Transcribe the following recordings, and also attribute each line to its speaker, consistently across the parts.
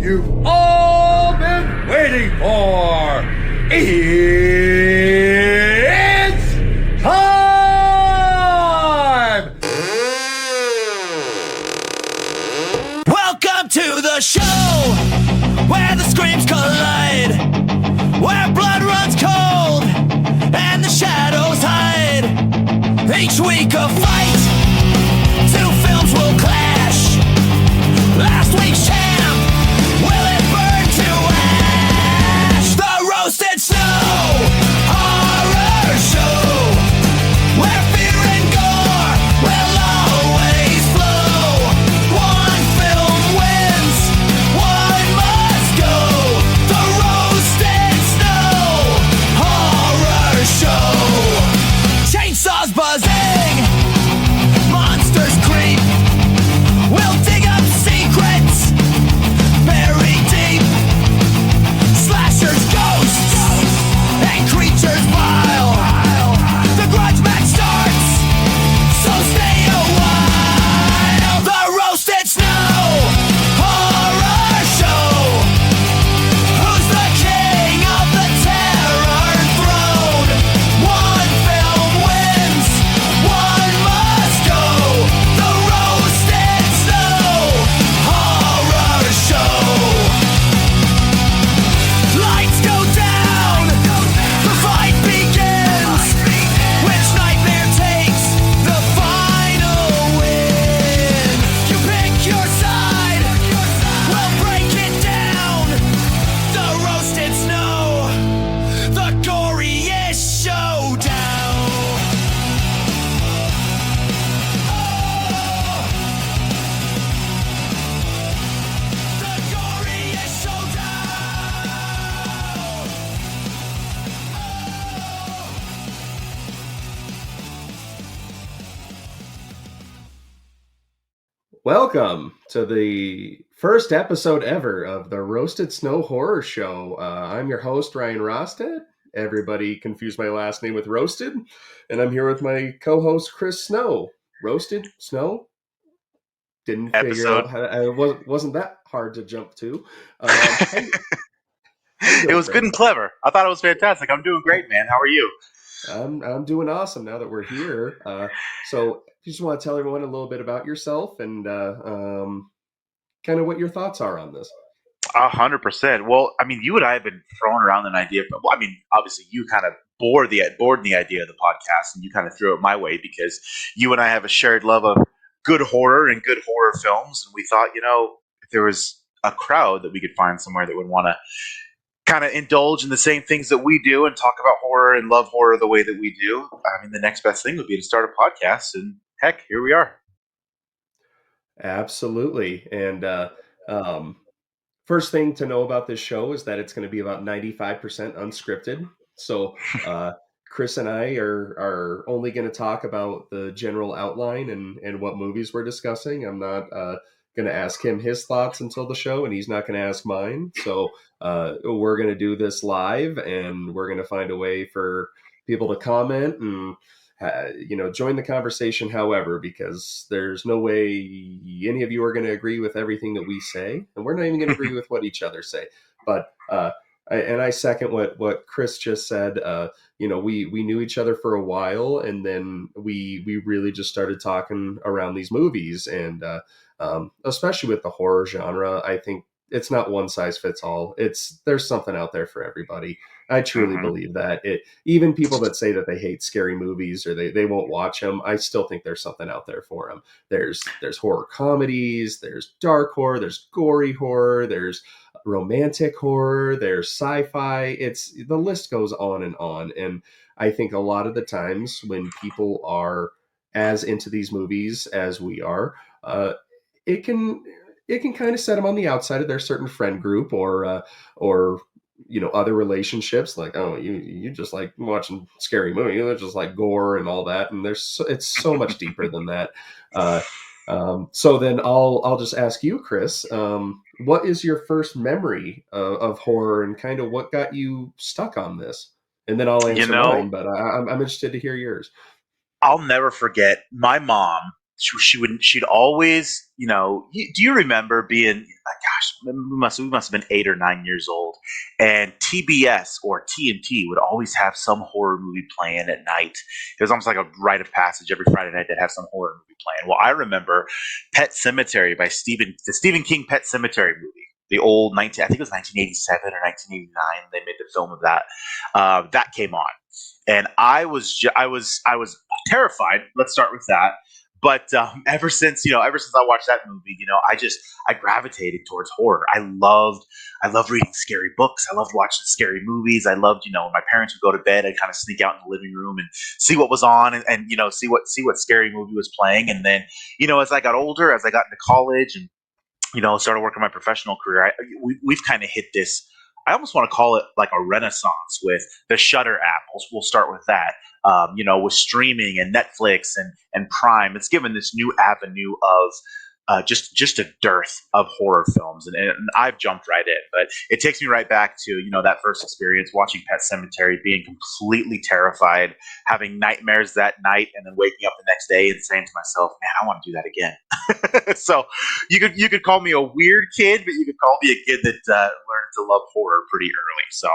Speaker 1: you've all been waiting for. It's time!
Speaker 2: Welcome to the show where the screams collide, where blood runs cold and the shadows hide. Each week a fight, two films will clash. Last week's champ, will it burn to ash? The Roasted Snow Horror Show, where fear and gore will always flow. One film wins, one must go. The Roasted Snow Horror Show. Chainsaws buzzing, monsters creep. We'll dig up secrets buried deep. Slashers, ghosts, and creatures vile. The grudge match starts, so stay a while. The Roasted Snow Horror Show. Who's the king of the terror throne? One film wins, one must go. The Roasted Snow Horror Show. Lights go down, the fight begins. Which nightmare takes the final win? You pick your side, we'll break it down. The Roasted Snow, the goriest showdown. The goriest showdown.
Speaker 3: Welcome to the first episode ever of the Roasted Snow Horror Show. I'm your host, Ryan Rosted. Everybody confused my last name with Roasted. And I'm here with my co-host, Chris Snow. Roasted? Snow? Didn't figure out how it wasn't that hard to jump to. How you doing,
Speaker 4: It was good and clever. I thought it was fantastic. I'm doing great, man. How are you?
Speaker 3: I'm doing awesome now that we're here. So you just want to tell everyone a little bit about yourself and kind of what your thoughts are on this.
Speaker 4: 100%. Well, I mean, you and I have been throwing around an idea, but well, I mean, obviously, you kind of bored the idea of the podcast, and you kind of threw it my way because you and I have a shared love of good horror and good horror films, and we thought, if there was a crowd that we could find somewhere that would want to kind of indulge in the same things that we do and talk about horror and love horror the way that we do, I mean, the next best thing would be to start a podcast, and heck, here we are.
Speaker 3: Absolutely. And first thing to know about this show is that it's going to be about 95% unscripted. So Chris and I are only going to talk about the general outline and what movies we're discussing. I'm not going to ask him his thoughts until the show, and he's not going to ask mine. So we're going to do this live, and we're going to find a way for people to comment and join the conversation, however, because there's no way any of you are going to agree with everything that we say, and we're not even going to agree with what each other say. But I second what Chris just said. We knew each other for a while, and then we really just started talking around these movies, and especially with the horror genre, I think it's not one size fits all. There's something out there for everybody. I truly believe that. Even people that say that they hate scary movies or they won't watch them, I still think there's something out there for them. There's horror comedies, there's dark horror, there's gory horror, there's romantic horror, there's sci-fi. The list goes on. And I think a lot of the times when people are as into these movies as we are, it can kind of set them on the outside of their certain friend group or other relationships, like, oh, you just like watching scary movies, you just like gore and all that, and it's so much deeper than that. So then I'll just ask you, Chris, what is your first memory of horror, and kind of what got you stuck on this? And then I'll answer mine, but I'm interested to hear yours.
Speaker 4: I'll never forget my mom she'd always, do you remember being, gosh, we must have been 8 or 9 years old, and TBS or TNT would always have some horror movie playing at night. It was almost like a rite of passage every Friday night. They'd have some horror movie playing. Well, I remember Pet Sematary by the Stephen King Pet Sematary movie. The old I think it was 1987 or 1989. They made the film of that. That came on, and I was terrified. Let's start with that. But ever since I watched that movie, I gravitated towards horror. I loved reading scary books. I loved watching scary movies. I loved, when my parents would go to bed, I'd kind of sneak out in the living room and see what was on, and see what scary movie was playing. And then, as I got older, as I got into college, and started working my professional career, we've kind of hit this. I almost want to call it like a renaissance with the Shudder app. We'll start with that. With streaming and Netflix and Prime, it's given this new avenue of just a dearth of horror films, and I've jumped right in. But it takes me right back to that first experience watching Pet Sematary, being completely terrified, having nightmares that night, and then waking up the next day and saying to myself, "Man, I want to do that again." So you could call me a weird kid, but you could call me a kid that learned to love horror pretty early. So.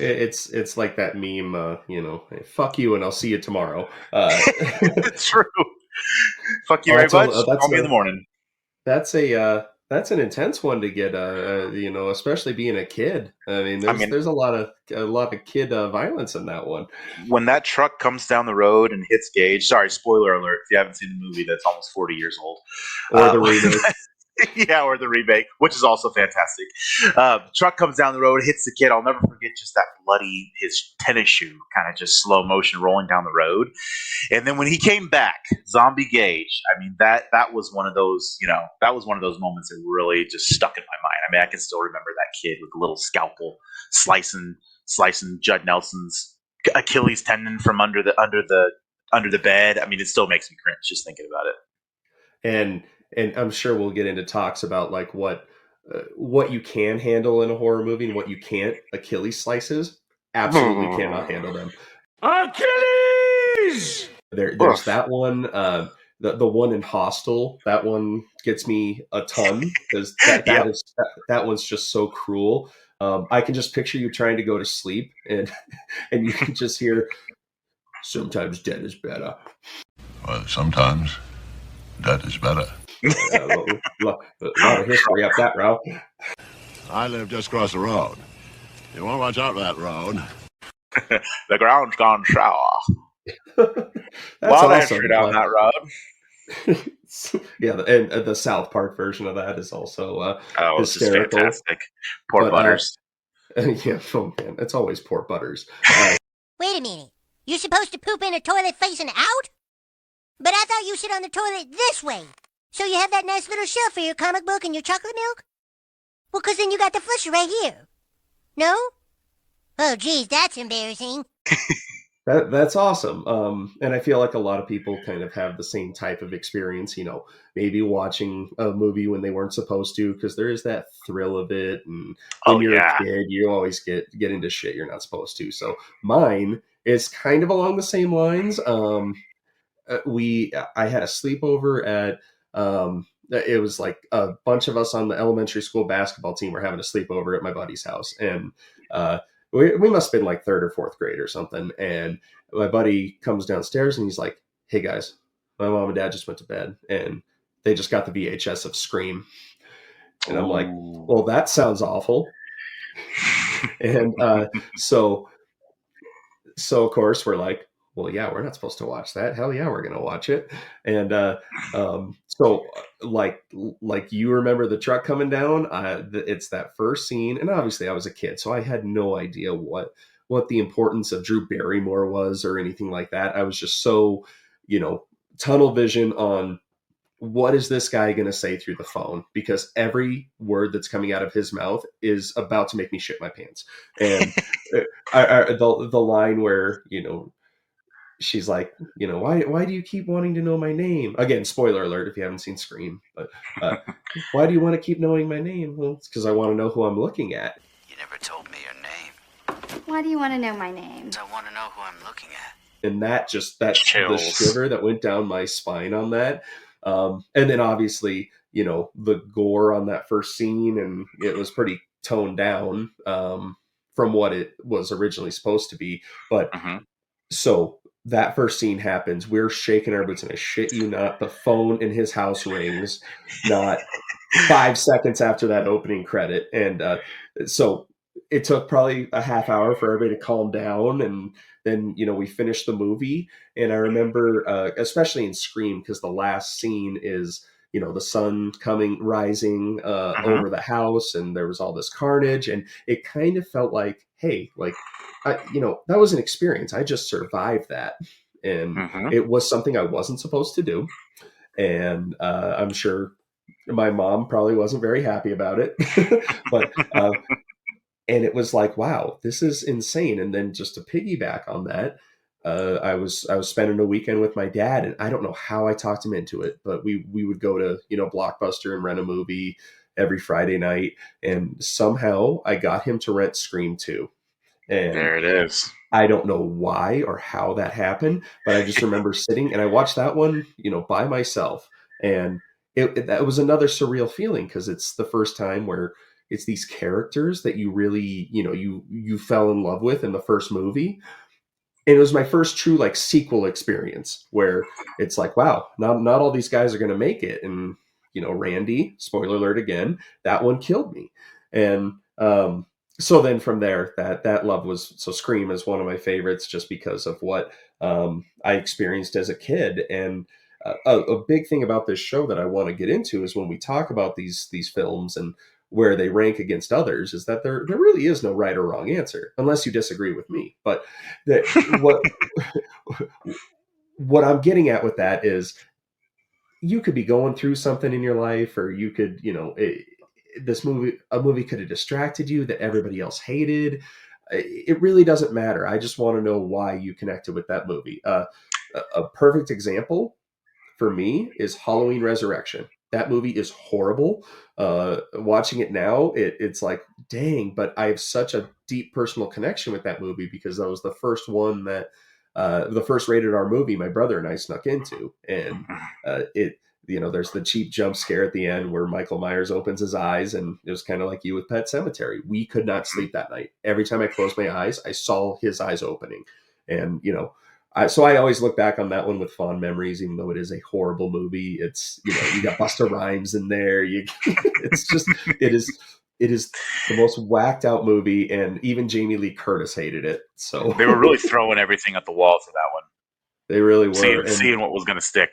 Speaker 3: It's like that meme, hey, fuck you and I'll see you tomorrow.
Speaker 4: It's true. Fuck you very much. Call me in the morning.
Speaker 3: That's an intense one to get, especially being a kid. I mean, there's a lot of kid violence in that one.
Speaker 4: When that truck comes down the road and hits Gage, sorry, spoiler alert, if you haven't seen the movie that's almost 40 years old.
Speaker 3: Or the remake.
Speaker 4: Yeah, or the remake, which is also fantastic. Truck comes down the road, hits the kid. I'll never forget just that bloody, his tennis shoe kind of just slow motion rolling down the road. And then when he came back, Zombie Gage, I mean, that was one of those, that was one of those moments that really just stuck in my mind. I mean, I can still remember that kid with a little scalpel slicing Judd Nelson's Achilles tendon from under the bed. I mean, it still makes me cringe just thinking about it.
Speaker 3: And I'm sure we'll get into talks about like what you can handle in a horror movie and what you can't. Achilles slices, absolutely cannot handle them.
Speaker 1: Achilles!
Speaker 3: There's that one. The one in Hostel, that one gets me a ton because that one's just so cruel. I can just picture you trying to go to sleep and you can just hear, "Sometimes dead is better."
Speaker 5: Well, sometimes dead is better.
Speaker 3: A lot of history up that route.
Speaker 5: I live just across the road. You want to watch out for that road.
Speaker 4: The ground's gone sour.
Speaker 3: That's awesome.
Speaker 4: Down that road.
Speaker 3: Yeah, and the South Park version of that is also hysterical.
Speaker 4: This is fantastic. Poor Butters.
Speaker 3: Yeah, oh man, it's always poor Butters.
Speaker 6: Wait a minute. You're supposed to poop in a toilet facing out? But I thought you sit on the toilet this way. So you have that nice little shelf for your comic book and your chocolate milk? Well, 'cause then you got the flusher right here. No? Oh, geez, that's embarrassing.
Speaker 3: That's awesome. And I feel like a lot of people kind of have the same type of experience, maybe watching a movie when they weren't supposed to, because there is that thrill of it. And when you're a kid, you always get into shit you're not supposed to. So mine is kind of along the same lines. I had a sleepover at, it was like a bunch of us on the elementary school basketball team were having a sleepover at my buddy's house. And, we must have been like third or fourth grade or something. And my buddy comes downstairs and he's like, "Hey guys, my mom and dad just went to bed and they just got the VHS of Scream." And I'm like, "Well, that sounds awful." And, so of course we're like, "Well, yeah, we're not supposed to watch that. Hell yeah, we're going to watch it." And, so like you remember the truck coming down, it's that first scene. And obviously I was a kid, so I had no idea what the importance of Drew Barrymore was or anything like that. I was just so, tunnel vision on what is this guy going to say through the phone? Because every word that's coming out of his mouth is about to make me shit my pants. And the line where, she's like, why do you keep wanting to know my name? Again, spoiler alert if you haven't seen Scream. But why do you want to keep knowing my name? Well, it's because I want to know who I'm looking at.
Speaker 7: You never told me your name.
Speaker 8: Why do you want to know my name?
Speaker 7: I want to know who I'm looking at.
Speaker 3: And that the
Speaker 4: Chills.
Speaker 3: shiver that went down my spine on that. And then obviously, the gore on that first scene, and it was pretty toned down from what it was originally supposed to be. But
Speaker 4: Mhm.
Speaker 3: so that first scene happens. We're shaking our boots, and I shit you not, the phone in his house rings. Not 5 seconds after that opening credit, and so it took probably a half hour for everybody to calm down, and then we finished the movie. And I remember, especially in Scream, because the last scene is the sun rising
Speaker 4: Mhm.
Speaker 3: over the house, and there was all this carnage, and it kind of felt like, hey, like that was an experience. I just survived that, and
Speaker 4: Mhm.
Speaker 3: it was something I wasn't supposed to do. And I'm sure my mom probably wasn't very happy about it, but and it was like, wow, this is insane. And then just to piggyback on that, I was spending a weekend with my dad, and I don't know how I talked him into it, but we would go to Blockbuster and rent a movie every Friday night, and somehow I got him to rent Scream 2. And
Speaker 4: There it is.
Speaker 3: I don't know why or how that happened, but I just remember sitting and I watched that one, by myself. And that was another surreal feeling, because it's the first time where it's these characters that you really, you fell in love with in the first movie. And it was my first true like sequel experience where it's like, wow, not all these guys are going to make it. And Randy, spoiler alert again, that one killed me. And so then from there, that love was, so Scream is one of my favorites just because of what I experienced as a kid. And a big thing about this show that I want to get into is when we talk about these films and where they rank against others, is that there really is no right or wrong answer, unless you disagree with me. But that what I'm getting at with that is, you could be going through something in your life, or you could, a movie could have distracted you that everybody else hated. It really doesn't matter. I just want to know why you connected with that movie. A perfect example for me is Halloween Resurrection. That movie is horrible. Watching it now, it's like, dang, but I have such a deep personal connection with that movie, because that was the first one that, the first rated R movie my brother and I snuck into. And there's the cheap jump scare at the end where Michael Myers opens his eyes, and it was kind of like you with Pet Cemetery. We could not sleep that night. Every time I closed my eyes, I saw his eyes opening. And, so I always look back on that one with fond memories, even though it is a horrible movie. It's, you got Busta Rhymes in there. It's just, it is the most whacked out movie, and even Jamie Lee Curtis hated it. So
Speaker 4: They were really throwing everything at the wall for that one.
Speaker 3: they really were,
Speaker 4: Seeing what was going to stick.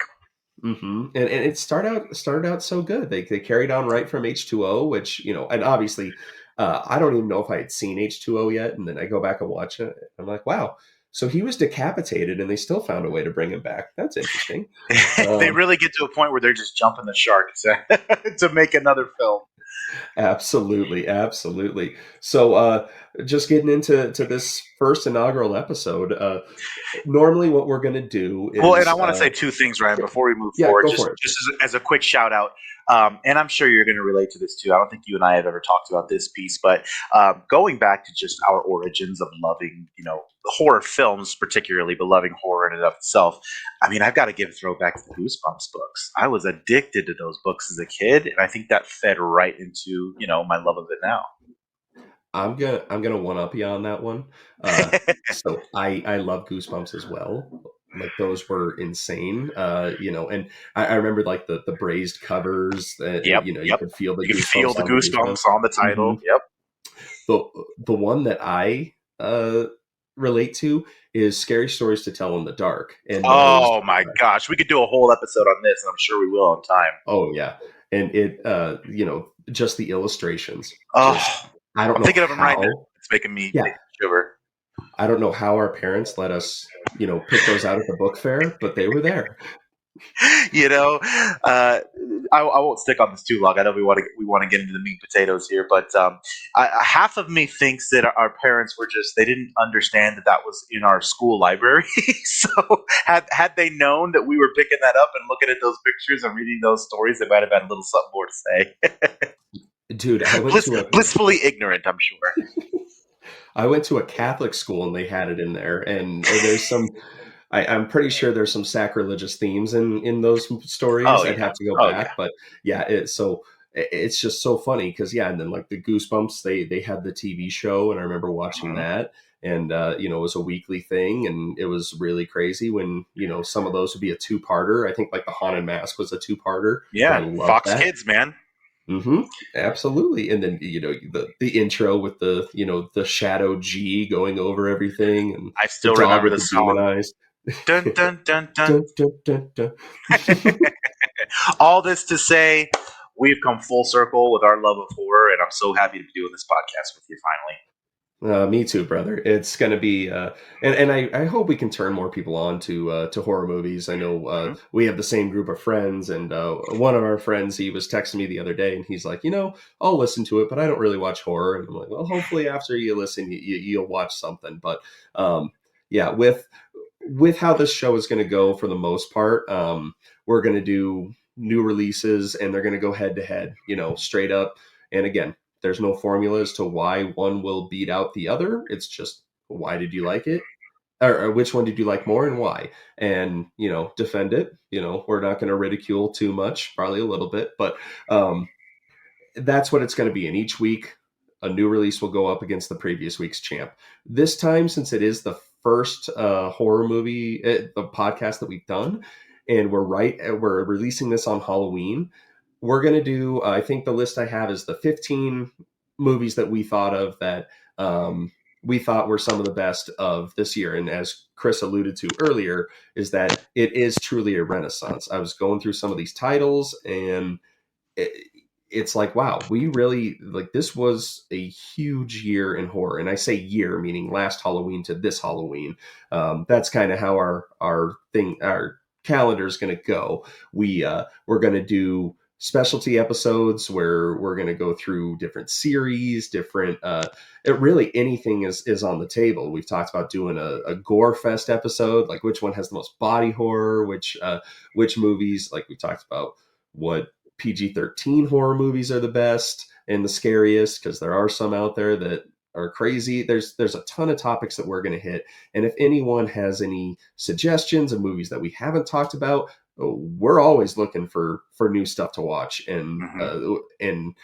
Speaker 3: and it started out so good. They carried on right from H2O, which, and obviously, I don't even know if I had seen H2O yet, and then I go back and watch it. I'm like, wow. So he was decapitated, and they still found a way to bring him back. That's interesting.
Speaker 4: They really get to a point where they're just jumping the shark to make another film.
Speaker 3: Absolutely, absolutely. So, just getting into this first inaugural episode. Normally, what we're going to do is,
Speaker 4: Well, and I want to say two things, Ryan, before we move
Speaker 3: yeah,
Speaker 4: forward.
Speaker 3: go
Speaker 4: Just
Speaker 3: for it.
Speaker 4: just as a quick shout out, and I'm sure you're going to relate to this too. I don't think you and I have ever talked about this piece, but going back to just our origins of loving, horror films, particularly, but loving horror in and of itself. I mean, I've got to give a throwback to the Goosebumps books. I was addicted to those books as a kid, and I think that fed right into my love of it now.
Speaker 3: I'm gonna one up you on that one. So I love Goosebumps as well. Like, those were insane. And I remember like the braised covers that,
Speaker 4: Yep,
Speaker 3: you
Speaker 4: yep.
Speaker 3: could feel the
Speaker 4: You can feel
Speaker 3: goosebumps
Speaker 4: the
Speaker 3: on the Goosebumps.
Speaker 4: goosebumps on the
Speaker 3: Hmm.
Speaker 4: title. Yep.
Speaker 3: The one that I relate to is Scary Stories to Tell in the Dark, and those.
Speaker 4: Oh my gosh, we could do a whole episode on this, and I'm sure we will on time.
Speaker 3: Oh yeah, and it just the illustrations. Just,
Speaker 4: Oh,
Speaker 3: I don't
Speaker 4: I'm
Speaker 3: know
Speaker 4: thinking of him right now.
Speaker 3: how.
Speaker 4: It's making me
Speaker 3: Yeah,
Speaker 4: shiver.
Speaker 3: I don't know how our parents let us, pick those out at the book fair, but they were there.
Speaker 4: you know, I won't stick on this too long. I know we want to get into the meat and potatoes here, but half of me thinks that our parents were they didn't understand that was in our school library. So had they known that we were picking that up and looking at those pictures and reading those stories, they might have had a little something more to say.
Speaker 3: Dude, I went to a
Speaker 4: Blissfully ignorant, I'm sure.
Speaker 3: I went to a Catholic school, and they had it in there, and there's I'm pretty sure there's some sacrilegious themes in those stories.
Speaker 4: Oh
Speaker 3: I'd
Speaker 4: yeah.
Speaker 3: have to go
Speaker 4: Oh yeah.
Speaker 3: back, but yeah, it's just so funny because yeah, and then like the Goosebumps, they had the TV show, and I remember watching
Speaker 4: Mhm.
Speaker 3: that, and it was a weekly thing, and it was really crazy when some of those would be a two-parter. I think like the Haunted Mask was a two-parter, and I
Speaker 4: Yeah,
Speaker 3: loved
Speaker 4: Fox
Speaker 3: that.
Speaker 4: Kids, man.
Speaker 3: Hmm. Absolutely. And then the intro with the shadow G going over everything, and
Speaker 4: I
Speaker 3: the
Speaker 4: still
Speaker 3: dog
Speaker 4: remember
Speaker 3: with
Speaker 4: the
Speaker 3: the demon
Speaker 4: song.
Speaker 3: eyes.
Speaker 4: Dun dun dun dun.
Speaker 3: Dun, dun, dun, dun.
Speaker 4: All this to say, we've come full circle with our love of horror, and I'm so happy to be doing this podcast with you finally.
Speaker 3: Me too, brother. It's going to be, and I hope we can turn more people on to horror movies. I know
Speaker 4: Mhm.
Speaker 3: we have the same group of friends, and one of our friends, he was texting me the other day, and he's like, I'll listen to it, but I don't really watch horror. And I'm like, well, hopefully after you listen, you'll watch something. But yeah, with how this show is going to go for the most part, we're going to do new releases, and they're going to go head to head, straight up. And again, there's no formula as to why one will beat out the other. It's just, why did you like it? Or which one did you like more and why? And, defend it. We're not going to ridicule too much, probably a little bit, but um, that's what it's going to be. And each week, a new release will go up against the previous week's champ. This time, since it is the first horror movie, the podcast that we've done, and we're releasing this on Halloween. We're going to do, I think the list I have is the 15 movies that we thought of that we thought were some of the best of this year. And as Chris alluded to earlier, is that it is truly a renaissance. I was going through some of these titles, and it's like, wow, we really, like, this was a huge year in horror. And I say year meaning last Halloween to this Halloween. That's kind of how our calendar is going to go. We're going to do specialty episodes where we're going to go through different series, different it really, anything is on the table. We've talked about doing a gore fest episode, like which one has the most body horror, which movies, like we talked about what PG-13 horror movies are the best and the scariest, because there are some out there that are crazy. There's a ton of topics that we're going to hit, and if anyone has any suggestions of movies that we haven't talked about, we're always looking for new stuff to watch.
Speaker 4: Mhm.
Speaker 3: And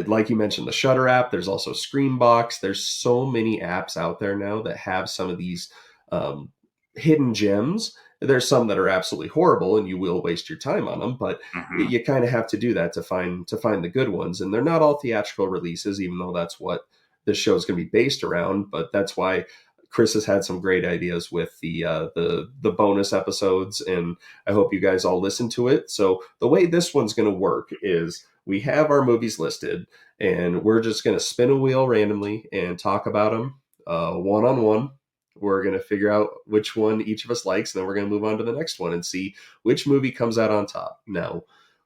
Speaker 3: like you mentioned, the Shutter app. There's also Screambox. There's so many apps out there now that have some of these um, hidden gems. There's some that are absolutely horrible, and you will waste your time on them. But
Speaker 4: Mhm.
Speaker 3: you kind of have to do that to find the good ones. And they're not all theatrical releases, even though that's what this show is going to be based around. But that's why Chris has had some great ideas with the bonus episodes, and I hope you guys all listen to it. So the way this one's going to work is we have our movies listed, and we're just going to spin a wheel randomly and talk about them one on one. We're going to figure out which one each of us likes, and then we're going to move on to the next one and see which movie comes out on top. Now,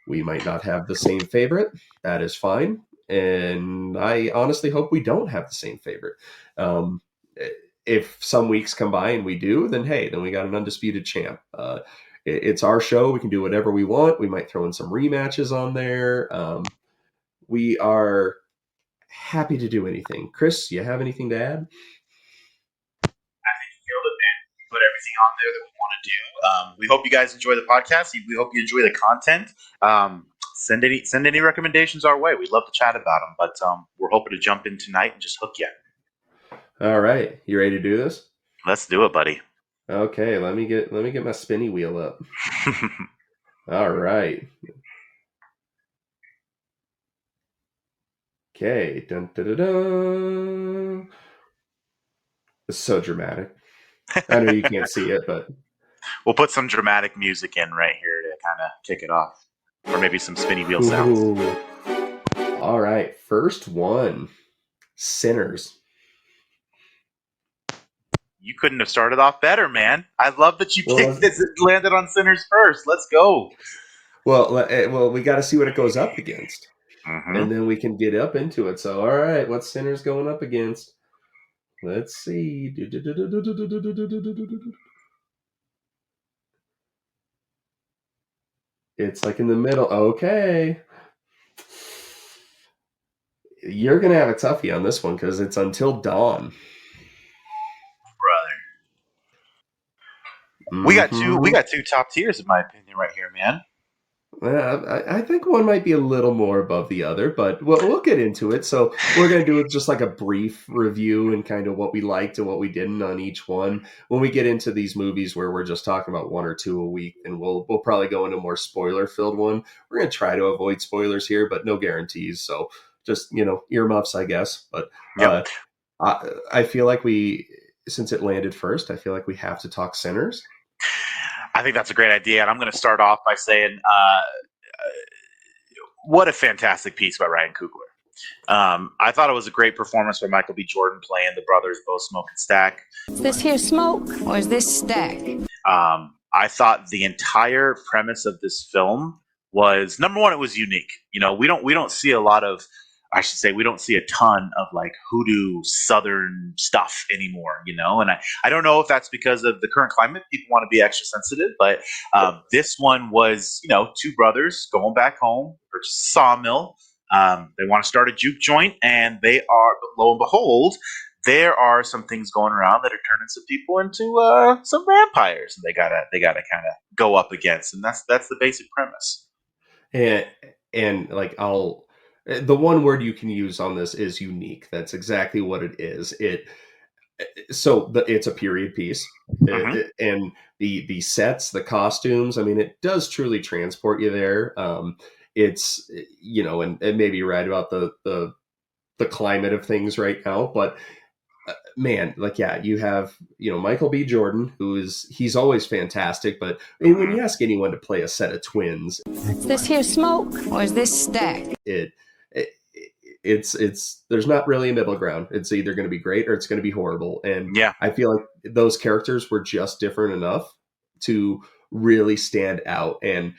Speaker 3: we might not have the same favorite. That is fine. And I honestly hope we don't have the same favorite. Um, if some weeks come by and we do, then hey, then we got an undisputed champ. It's our show. We can do whatever we want. We might throw in some rematches on there. We are happy to do anything. Chris, you have anything to add?
Speaker 4: Killed it, man. Put everything on there that we want to do. We hope you guys enjoy the podcast. We hope you enjoy the content. Send any recommendations our way. We'd love to chat about them. But we're hoping to jump in tonight and just hook you.
Speaker 3: All right, you ready to do this?
Speaker 4: Let's do it, buddy.
Speaker 3: Okay, let me get my spinny wheel up. All right. Okay. Dun, dun, dun, dun. It's so dramatic. I know you can't see it, but
Speaker 4: We'll put some dramatic music in right here to kind of kick it off, or maybe some spinny wheel sounds.
Speaker 3: ooh. All right. First one, Sinners.
Speaker 4: You couldn't have started off better, man. I love that you
Speaker 3: Well,
Speaker 4: picked this and landed on Sinners first. Let's go.
Speaker 3: well, we got to see what it goes up against,
Speaker 4: Mm-hmm.
Speaker 3: and then we can get up into it. So, all right, what's Sinners going up against? Let's see. It's like in the middle. Okay. You're going to have a toughie on this one because it's Until Dawn.
Speaker 4: Brother. We got two. We
Speaker 3: Mm-hmm.
Speaker 4: got two top tiers, in my opinion, right here, man.
Speaker 3: I think one might be a little more above the other, but we'll get into it. So we're going to do just like a brief review and kind of what we liked and what we didn't on each one. When we get into these movies where we're just talking about one or two a week, and we'll probably go into a more spoiler filled one. We're going to try to avoid spoilers here, but no guarantees. So just earmuffs, I guess. But
Speaker 4: Yep.
Speaker 3: I feel like since it landed first, I feel like we have to talk Sinners.
Speaker 4: I think that's a great idea, and I'm going to start off by saying, what a fantastic piece by Ryan Coogler. I thought it was a great performance by Michael B. Jordan playing the brothers, both Smoke and Stack.
Speaker 7: Is this here smoke or is this stack?
Speaker 4: I thought the entire premise of this film was, number one, it was unique. We don't see a lot of, I should say, we don't see a ton of like hoodoo Southern stuff anymore, and I don't know if that's because of the current climate. People want to be extra sensitive, but this one was, two brothers going back home, purchase a sawmill. They want to start a juke joint, and they are, lo and behold, there are some things going around that are turning some people into some vampires, and they gotta kind of go up against, and that's the basic premise.
Speaker 3: And like the one word you can use on this is unique. That's exactly what it is. It's a period piece, and the sets, the costumes. I mean, it does truly transport you there. It's and maybe you're right about the climate of things right now, but man, like, yeah, you have Michael B. Jordan, he's always fantastic, but when you ask anyone to play a set of twins,
Speaker 7: Is this here smoke or is this stack?
Speaker 3: it's there's not really a middle ground. It's either going to be great or it's going to be horrible. And
Speaker 4: Yeah.
Speaker 3: I feel like those characters were just different enough to really stand out. And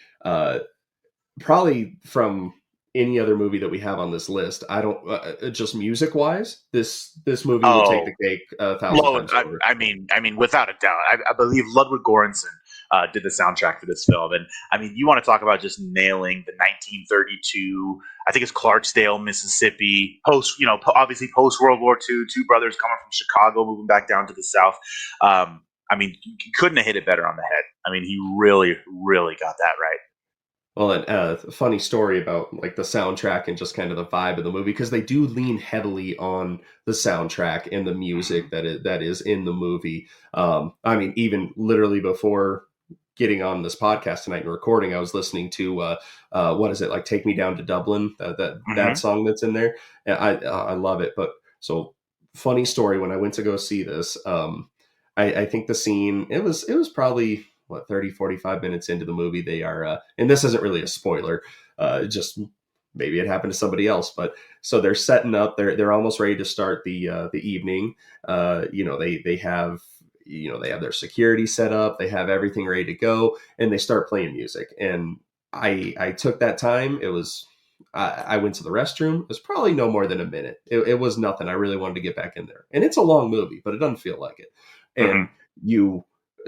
Speaker 3: probably from any other movie that we have on this list, I don't just music wise, this movie will take the cake 1,000 times over.
Speaker 4: I mean, without a doubt, I believe Ludwig Göransson did the soundtrack for this film, and I mean, you want to talk about just nailing the 1932. I think it's Clarksdale, Mississippi, obviously post World War II. Two brothers coming from Chicago, moving back down to the South. I mean, you couldn't have hit it better on the head. I mean, he really, really got that right.
Speaker 3: Well, and funny story about like the soundtrack and just kind of the vibe of the movie, because they do lean heavily on the soundtrack and the music that is in the movie. I mean, even literally before getting on this podcast tonight and recording, I was listening to what is it, like "Take Me Down to Dublin," that song that's in there. And I love it. But so funny story, when I went to go see this, I think the scene, it was probably 30, 45 minutes into the movie, they are, and this isn't really a spoiler, just maybe it happened to somebody else, but so they're setting up, they're almost ready to start the evening. They have their security set up, they have everything ready to go, and they start playing music. And I took that time. It was, I went to the restroom. It was probably no more than a minute. It was nothing. I really wanted to get back in there, and it's a long movie, but it doesn't feel like it. And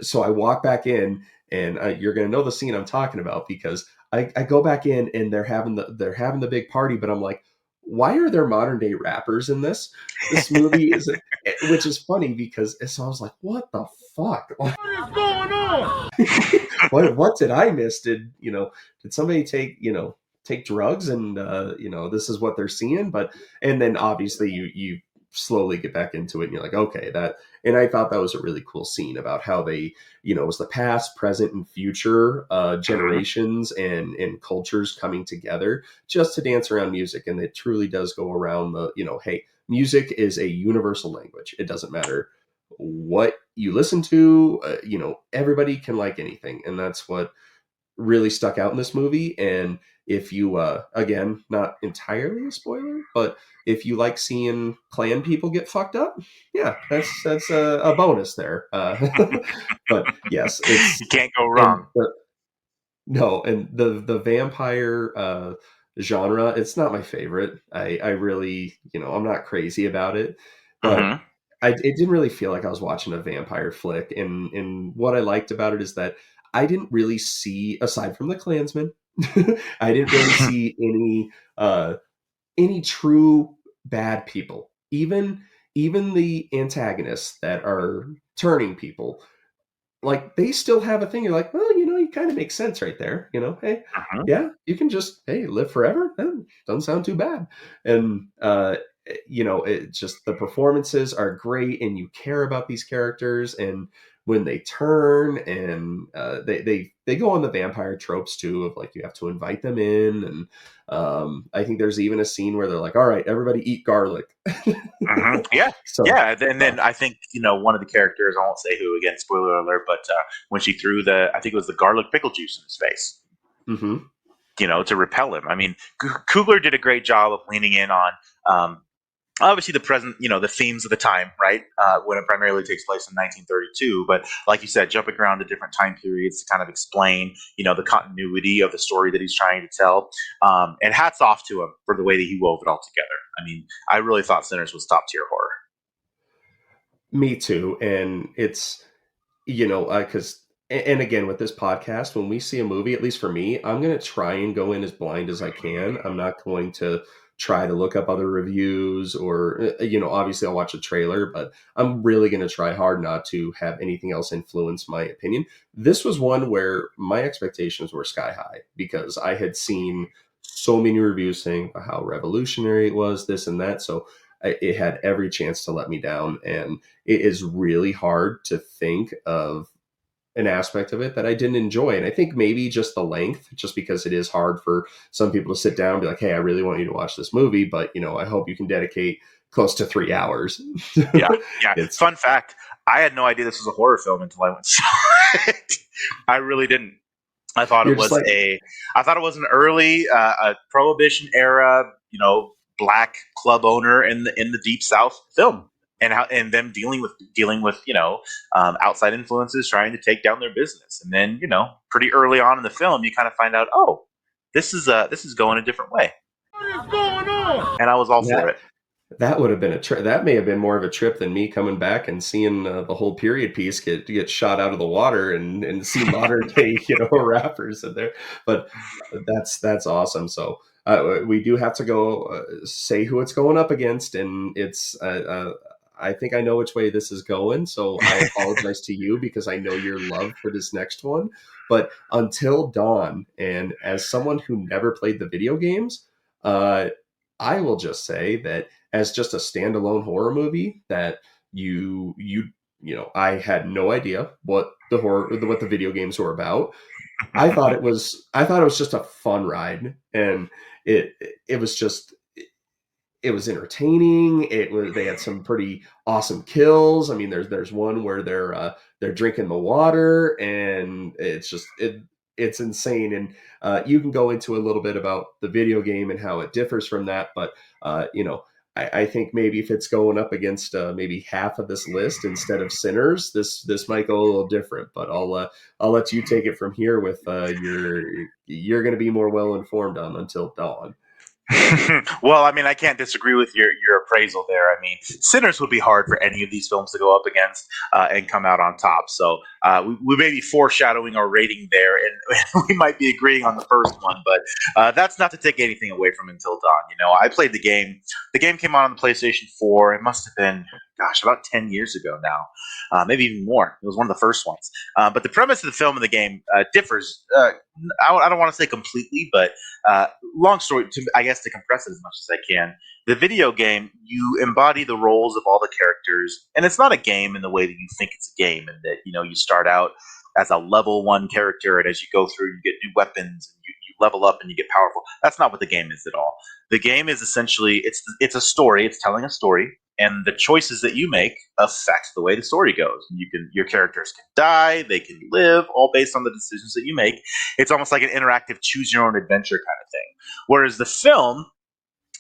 Speaker 3: so I walk back in, and you're going to know the scene I'm talking about, because I go back in and they're having the big party, but I'm like, why are there modern day rappers in this movie? Which is funny, because so I was like, what the fuck? What is going on? what did I miss? Did somebody take drugs and this is what they're seeing? And then obviously you slowly get back into it, and you're like, okay, and I thought that was a really cool scene about how they, it was the past, present, and future generations and cultures coming together just to dance around music. And it truly does go around hey, music is a universal language. It doesn't matter what you listen to, everybody can like anything. And that's what really stuck out in this movie. And if you, again, not entirely a spoiler, but if you like seeing Klan people get fucked up, yeah, that's a bonus there. But yes,
Speaker 4: you can't go wrong.
Speaker 3: And the vampire genre, it's not my favorite. I really, I'm not crazy about it, but it didn't really feel like I was watching a vampire flick. And what I liked about it is that I didn't really see, aside from the Klansmen, I didn't really see any true bad people. Even the antagonists that are turning people, like they still have a thing. You're like, well, you kind of make sense right there. Hey, yeah, you can just live forever. That doesn't sound too bad. And it just the performances are great, and you care about these characters, and when they turn, and they go on the vampire tropes too, of like you have to invite them in, and I think there's even a scene where they're like, all right, everybody eat garlic.
Speaker 4: Yeah,
Speaker 3: So
Speaker 4: yeah. And then I think one of the characters, I won't say who again, spoiler alert, but when she threw I think it was the garlic pickle juice in his face,
Speaker 3: mhm.
Speaker 4: to repel him. I mean, Coogler did a great job of leaning in on obviously the present, the themes of the time, right? When it primarily takes place in 1932, but like you said, jumping around to different time periods to kind of explain, the continuity of the story that he's trying to tell. And hats off to him for the way that he wove it all together. I mean, I really thought Sinners was top tier horror.
Speaker 3: Me too. And it's, because, and again, with this podcast, when we see a movie, at least for me, I'm going to try and go in as blind as I can. I'm not going to try to look up other reviews or, obviously I'll watch a trailer, but I'm really going to try hard not to have anything else influence my opinion. This was one where my expectations were sky high because I had seen so many reviews saying how revolutionary it was, this and that. So it had every chance to let me down. And it is really hard to think of an aspect of it that I didn't enjoy. And I think maybe just the length, just because it is hard for some people to sit down and be like, hey, I really want you to watch this movie, but I hope you can dedicate close to 3 hours.
Speaker 4: Yeah.
Speaker 3: It's
Speaker 4: Fun fact, I had no idea this was a horror film until I went and saw it. I really didn't. I thought it was an early a Prohibition era, black club owner in the Deep South film, and them dealing with outside influences trying to take down their business, and then pretty early on in the film you kind of find out, oh, this is going a different way. What is going on? And I was all for it.
Speaker 3: That would have been a trip. That may have been more of a trip than me coming back and seeing the whole period piece get shot out of the water and see modern day, rappers in there. But that's awesome. So we do have to go say who it's going up against, and it's. I think I know which way this is going. So I apologize to you because I know your love for this next one. But Until Dawn, and as someone who never played the video games, I will just say that as just a standalone horror movie that I had no idea what the video games were about. I thought it was just a fun ride, and it was just it was entertaining. They had some pretty awesome kills. I mean, there's one where they're drinking the water, and it's insane. And you can go into a little bit about the video game and how it differs from that, but I think maybe if it's going up against maybe half of this list instead of Sinners, this might go a little different. But I'll let you take it from here with you're going to be more well informed on Until Dawn.
Speaker 4: Well, I mean, I can't disagree with your appraisal there. I mean, Sinners would be hard for any of these films to go up against and come out on top. So we may be foreshadowing our rating there, and we might be agreeing on the first one, but that's not to take anything away from Until Dawn. I played the game. The game came out on the PlayStation 4. It must have been, about 10 years ago now, maybe even more. It was one of the first ones. But the premise of the film and the game differs. I don't want to say completely, but long story, I guess to compress it as much as I can, the video game, you embody the roles of all the characters, and it's not a game in the way that you think it's a game, and that you start out as a level 1 character, and as you go through, you get new weapons, and you level up, and you get powerful. That's not what the game is at all. The game is essentially it's a story. It's telling a story, and the choices that you make affect the way the story goes. Your characters can die, they can live, all based on the decisions that you make. It's almost like an interactive choose your own adventure kind of thing. Whereas the film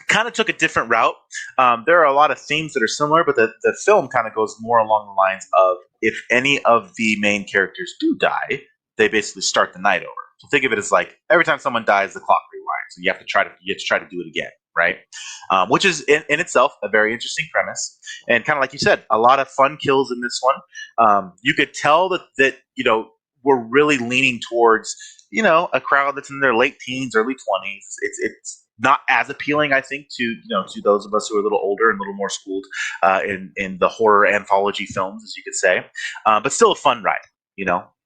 Speaker 4: kind of took a different route. There are a lot of themes that are similar, but the film kind of goes more along the lines of, if any of the main characters do die, they basically start the night over. So think of it as like every time someone dies, the clock rewinds. So you have to try to do it again, right? Which is in itself a very interesting premise, and kind of like you said, a lot of fun kills in this one. You could tell that we're really leaning towards a crowd that's in their late teens, early 20s. It's not as appealing, I think, to those of us who are a little older and a little more schooled in the horror anthology films, as you could say, but still a fun ride.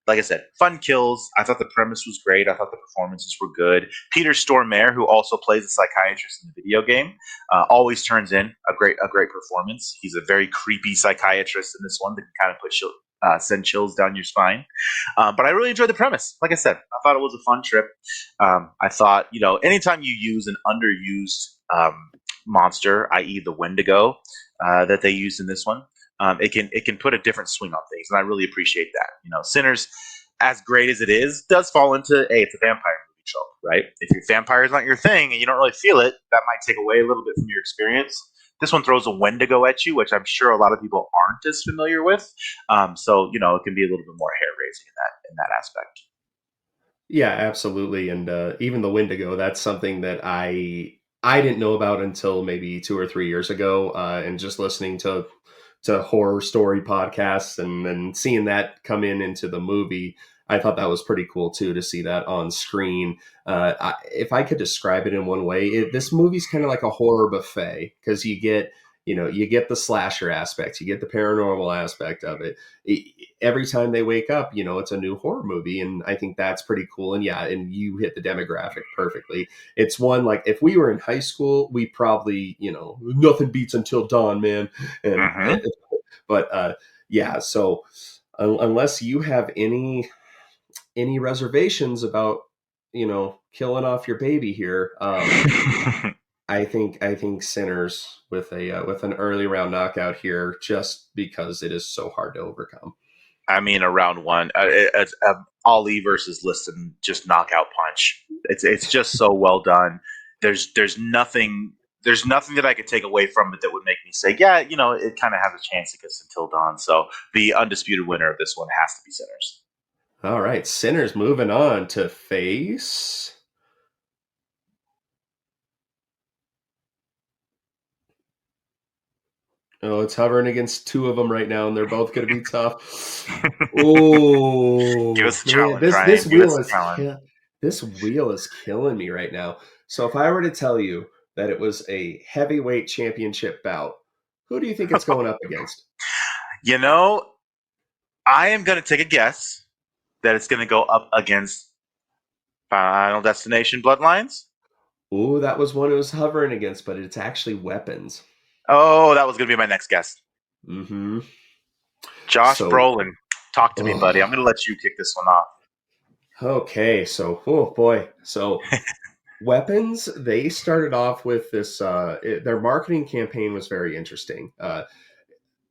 Speaker 4: Like I said, fun kills. I thought the premise was great. I thought the performances were good. Peter Stormare, who also plays a psychiatrist in the video game, always turns in a great performance. He's a very creepy psychiatrist in this one that can kind of send chills down your spine. But I really enjoyed the premise. Like I said, I thought it was a fun trip. I thought, anytime you use an underused monster, i.e., the Wendigo, that they used in this one, it can put a different swing on things, and I really appreciate that. Sinners, as great as it is, does fall into it's a vampire movie trope, right? If your vampire is not your thing and you don't really feel it, that might take away a little bit from your experience. This one throws a Wendigo at you, which I'm sure a lot of people aren't as familiar with. So it can be a little bit more hair raising in that aspect.
Speaker 3: Yeah, absolutely. And even the Wendigo, that's something that I didn't know about until maybe 2 or 3 years ago, and just listening to horror story podcasts and seeing that come into the movie. I thought that was pretty cool too, to see that on screen. If I could describe it in one way, this movie's kind of like a horror buffet, because you get the slasher aspect, you get the paranormal aspect of it. Every time they wake up, it's a new horror movie, and I think that's pretty cool. And yeah, and you hit the demographic perfectly. It's one, like, if we were in high school, we probably, nothing beats Until Dawn, man. And but yeah, so unless you have any reservations about killing off your baby here, I think Sinners with an early round knockout here, just because it is so hard to overcome.
Speaker 4: I mean, a round one, Ali versus Liston, just knockout punch. It's just so well done. There's nothing that I could take away from it that would make me say, yeah, it kind of has a chance against Until Dawn. So the undisputed winner of this one has to be Sinners.
Speaker 3: All right, Sinners moving on to face. Oh, it's hovering against two of them right now, and they're both going to be tough. Oh,
Speaker 4: Give us a
Speaker 3: man,
Speaker 4: challenge, Ryan.
Speaker 3: this wheel is killing me right now. So if I were to tell you that it was a heavyweight championship bout, who do you think it's going up against?
Speaker 4: I am going to take a guess that it's going to go up against Final Destination Bloodlines.
Speaker 3: Oh, that was one it was hovering against, but it's actually Weapons.
Speaker 4: Oh, that was going to be my next guess.
Speaker 3: Mm-hmm.
Speaker 4: Josh Brolin, talk to me, buddy. I'm going to let you kick this one off.
Speaker 3: Okay, so, oh boy. So Weapons, they started off with this, their marketing campaign was very interesting.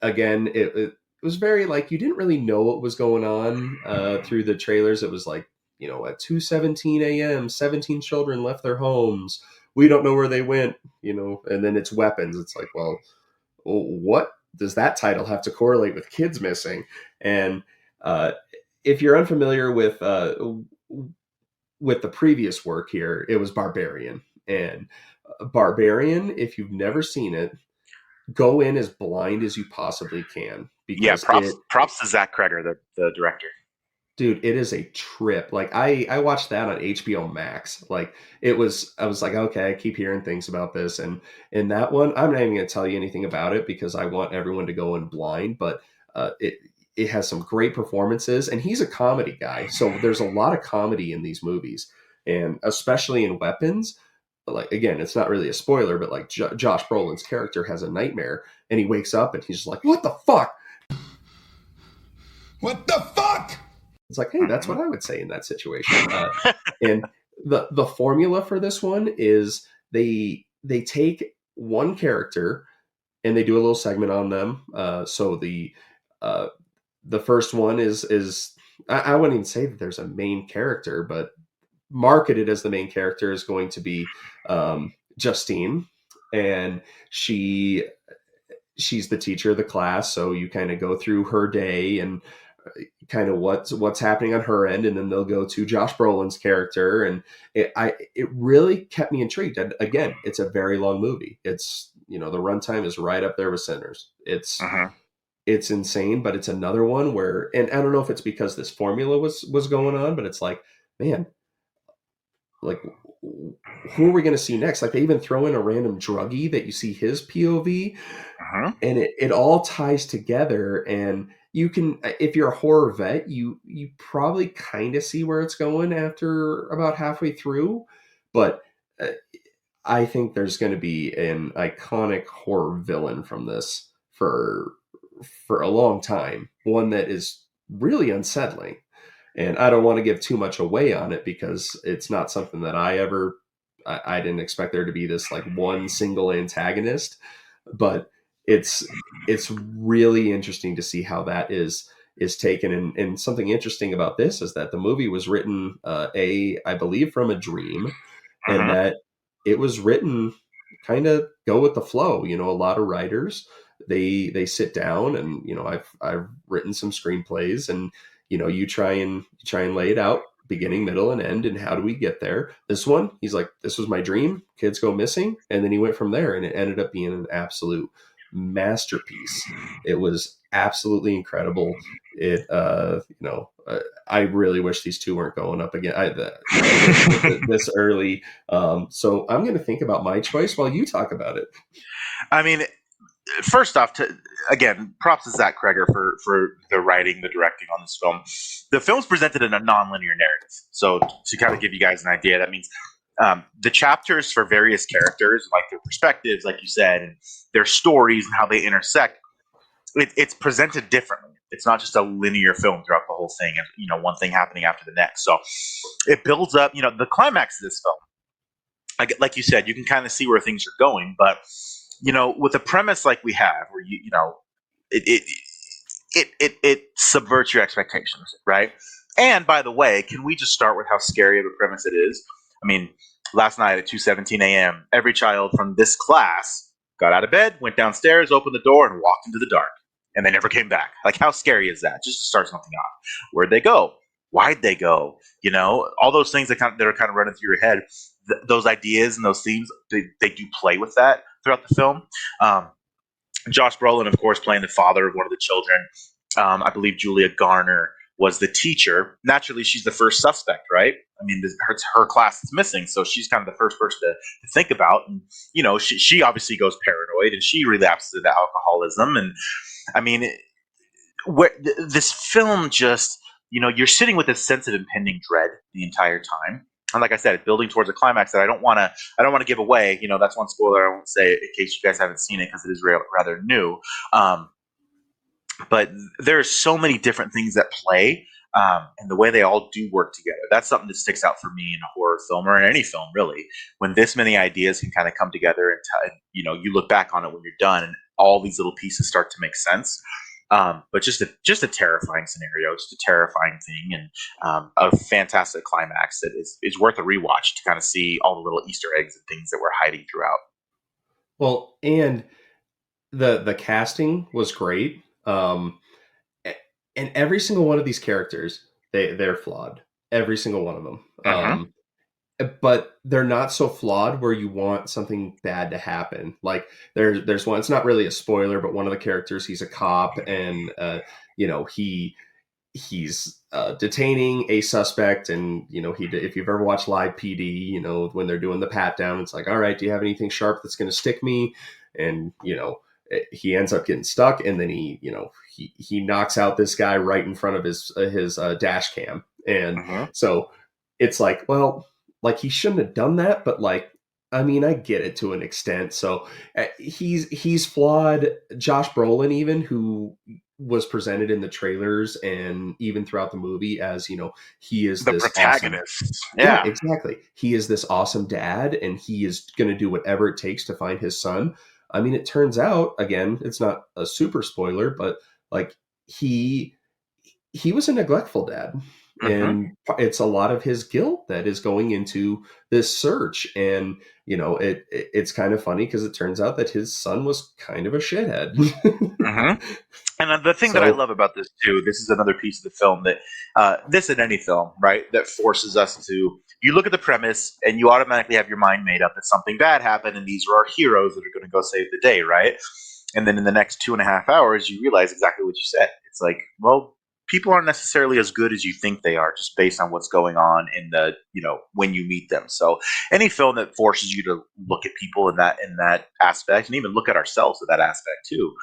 Speaker 3: Again, it was very, like, you didn't really know what was going on through the trailers. It was like, at 2:17 a.m., 17 children left their homes. We don't know where they went, and then it's Weapons. It's like, well, what does that title have to correlate with kids missing? And if you're unfamiliar with the previous work here, it was Barbarian. And Barbarian, if you've never seen it, go in as blind as you possibly can. Because
Speaker 4: props to Zach Kreger, the director.
Speaker 3: Dude, it is a trip. Like, I watched that on HBO Max. Like, I was like, okay, I keep hearing things about this. And in that one, I'm not even going to tell you anything about it because I want everyone to go in blind. But it has some great performances, and he's a comedy guy. So there's a lot of comedy in these movies, and especially in Weapons. Like, again, it's not really a spoiler, but like Josh Brolin's character has a nightmare, and he wakes up and he's just like, what the fuck?
Speaker 1: What the fuck?
Speaker 3: It's like, hey, that's what I would say in that situation. And the formula for this one is they take one character and they do a little segment on them. So the first one is I wouldn't even say that there's a main character, but marketed as the main character is going to be Justine, and she's the teacher of the class. So you kind of go through her day and kind of what's happening on her end, and then they'll go to Josh Brolin's character, and it really kept me intrigued. And again, it's a very long movie. It's the runtime is right up there with Sinners. It's insane, but it's another one where, and I don't know if it's because this formula was going on, but it's like, man, like, who are we going to see next? Like, they even throw in a random druggie that you see his POV, and it all ties together, and you can, if you're a horror vet, you probably kind of see where it's going after about halfway through, but uh, I think there's going to be an iconic horror villain from this for a long time, one that is really unsettling. And I don't want to give too much away on it because it's not something that I didn't expect there to be this like one single antagonist, but it's it's really interesting to see how that is taken. And something interesting about this is that the movie was written I believe from a dream, and
Speaker 4: Mm-hmm.
Speaker 3: that it was written kind of go with the flow. You know, a lot of writers, they sit down and, you know, I've written some screenplays, and you know, you try and lay it out beginning, middle, and end, and how do we get there. This one, he's like, this was my dream, kids go missing, and then he went from there, and it ended up being an absolute masterpiece. It was absolutely incredible. I really wish these two weren't going up again this early. So I'm going to think about my choice while you talk about it.
Speaker 4: I mean, first off, again, props to Zach Kreger for the writing, the directing on this film. The film's presented in a non-linear narrative. So to kind of give you guys an idea, that means the chapters for various characters, like their perspectives, like you said, and their stories and how they intersect, it's presented differently. It's not just a linear film throughout the whole thing, and you know, one thing happening after the next. So it builds up. You know, the climax of this film, like you said, you can kind of see where things are going, but you know, with a premise like we have, where you know, it subverts your expectations, right? And by the way, can we just start with how scary of a premise it is? I mean, last night at 2:17 a.m., every child from this class got out of bed, went downstairs, opened the door, and walked into the dark, and they never came back. Like, how scary is that? Just to start something off. Where'd they go? Why'd they go? You know, all those things that are kind of running through your head. Those ideas and those themes, they do play with that throughout the film. Josh Brolin, of course, playing the father of one of the children. I believe Julia Garner was the teacher. Naturally, she's the first suspect, right? I mean, her class is missing, so she's kind of the first person to think about. And, you know, she obviously goes paranoid, and she relapses into alcoholism. And, I mean, this film just, you know, you're sitting with this sense of impending dread the entire time. And like I said, it's building towards a climax that I don't want to give away. You know, that's one spoiler I won't say in case you guys haven't seen it, because it is rather new. But there's so many different things that play, and the way they all do work together. That's something that sticks out for me in a horror film, or in any film, really. When this many ideas can kind of come together, and you know, you look back on it when you're done, and all these little pieces start to make sense. But just a terrifying scenario, just a terrifying thing, and a fantastic climax that is worth a rewatch to kind of see all the little Easter eggs and things that we're hiding throughout.
Speaker 3: Well, and the casting was great. And every single one of these characters, they're flawed. Every single one of them.
Speaker 4: Mm-hmm.
Speaker 3: But they're not so flawed where you want something bad to happen. Like there's one. It's not really a spoiler, but one of the characters, he's a cop, and you know, he's detaining a suspect, and you know, if you've ever watched Live PD, you know, when they're doing the pat down, it's like, all right, do you have anything sharp that's going to stick me? And you know, he ends up getting stuck, and then he knocks out this guy right in front of his dash cam, and
Speaker 4: Mm-hmm.
Speaker 3: so it's like, well, like he shouldn't have done that, but like, I mean, I get it to an extent. So he's flawed. Josh Brolin, even, who was presented in the trailers and even throughout the movie as, you know, he is
Speaker 4: The
Speaker 3: this
Speaker 4: protagonist.
Speaker 3: awesome,
Speaker 4: Yeah.
Speaker 3: exactly. He is this awesome dad, and he is going to do whatever it takes to find his son. I mean, it turns out, again, it's not a super spoiler, but like he was a neglectful dad.
Speaker 4: Mm-hmm.
Speaker 3: And it's a lot of his guilt that is going into this search. And, you know, it's kind of funny because it turns out that his son was kind of a shithead.
Speaker 4: Mm-hmm. And the thing that I love about this too, this is another piece of the film that this in any film, right, that forces us to, you look at the premise and you automatically have your mind made up that something bad happened and these are our heroes that are going to go save the day, right? And then in the next 2.5 hours, you realize exactly what you said. It's like, well, people aren't necessarily as good as you think they are, just based on what's going on in the, you know, when you meet them. So any film that forces you to look at people in that aspect, and even look at ourselves in that aspect too,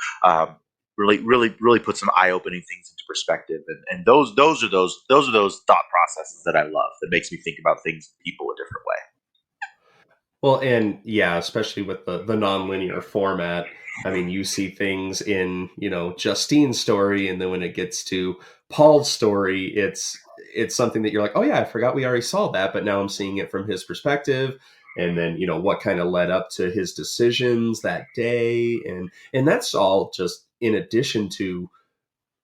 Speaker 4: really put some eye opening things into perspective, and those are those thought processes that I love. That makes me think about things and people a different way.
Speaker 3: Well, and yeah, especially with the nonlinear format. I mean, you see things in, Justine's story, and then when it gets to Paul's story, it's something that you're like, oh yeah, I forgot we already saw that, but now I'm seeing it from his perspective, and then what kind of led up to his decisions that day, and that's all just in addition to,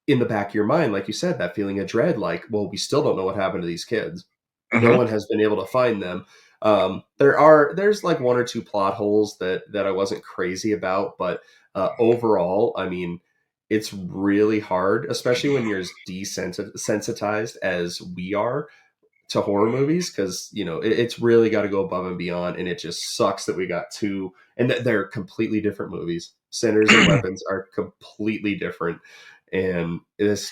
Speaker 3: in the back of your mind, like you said, that feeling of dread, like, well, we still don't know what happened to these kids. No one has been able to find them. There's like one or two plot holes that I wasn't crazy about, but overall, I mean, it's really hard, especially when you're as desensitized as we are to horror movies, because it's really got to go above and beyond, and it just sucks that we got two, and they're completely different movies. Sinners and Weapons are completely different, and this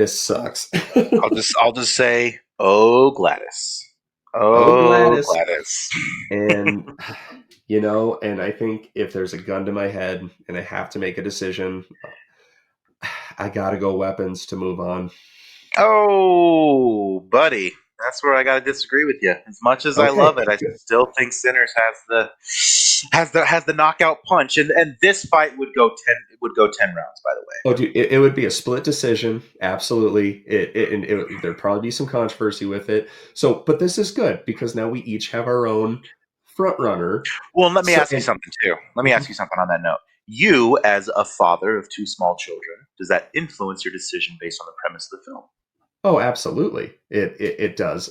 Speaker 3: sucks.
Speaker 4: I'll just say, oh Gladys,
Speaker 3: Oh,
Speaker 4: oh
Speaker 3: Gladys.
Speaker 4: Gladys.
Speaker 3: And and I think if there's a gun to my head and I have to make a decision, I gotta go Weapons to move on.
Speaker 4: Oh, buddy, that's where I got to disagree with you. As much as I love
Speaker 3: Okay.
Speaker 4: it, I still think Sinners has the knockout punch, and this fight would go 10 rounds. By the way,
Speaker 3: Oh, dude, it would be a split decision. Absolutely. There'd probably be some controversy with it. So, but this is good because now we each have our own front runner.
Speaker 4: well, let me
Speaker 3: So,
Speaker 4: ask you something too. Let me ask you something on that note. You, as a father of two small children, does that influence your decision based on the premise of the film?
Speaker 3: oh, absolutely. It does.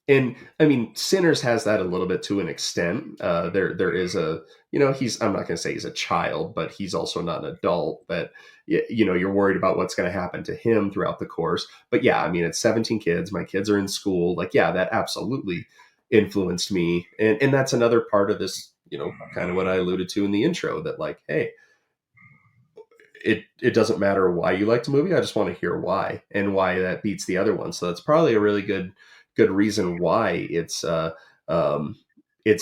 Speaker 3: And I mean, Sinners has that a little bit to an extent. There is I'm not going to say he's a child, but he's also not an adult. But you're worried about what's going to happen to him throughout the course. But yeah, I mean, it's 17 kids. My kids are in school. Like, yeah, that absolutely influenced me. And that's another part of this. Kind of what I alluded to in the intro. That like, hey, it doesn't matter why you liked a movie. I just want to hear why and why that beats the other one. So that's probably a really good reason why it's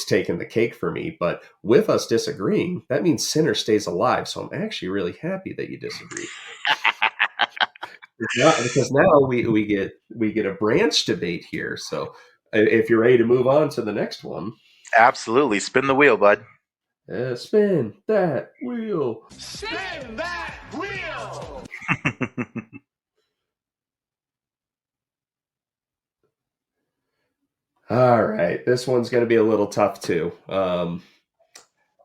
Speaker 3: taken the cake for me. But with us disagreeing, that means Sinner stays alive. So I'm actually really happy that you disagree. Because now we get a branch debate here. So if you're ready to move on to the next one,
Speaker 4: Absolutely, spin the wheel, bud.
Speaker 3: spin that wheel.
Speaker 2: Spin that wheel!
Speaker 3: All right, this one's going to be a little tough too.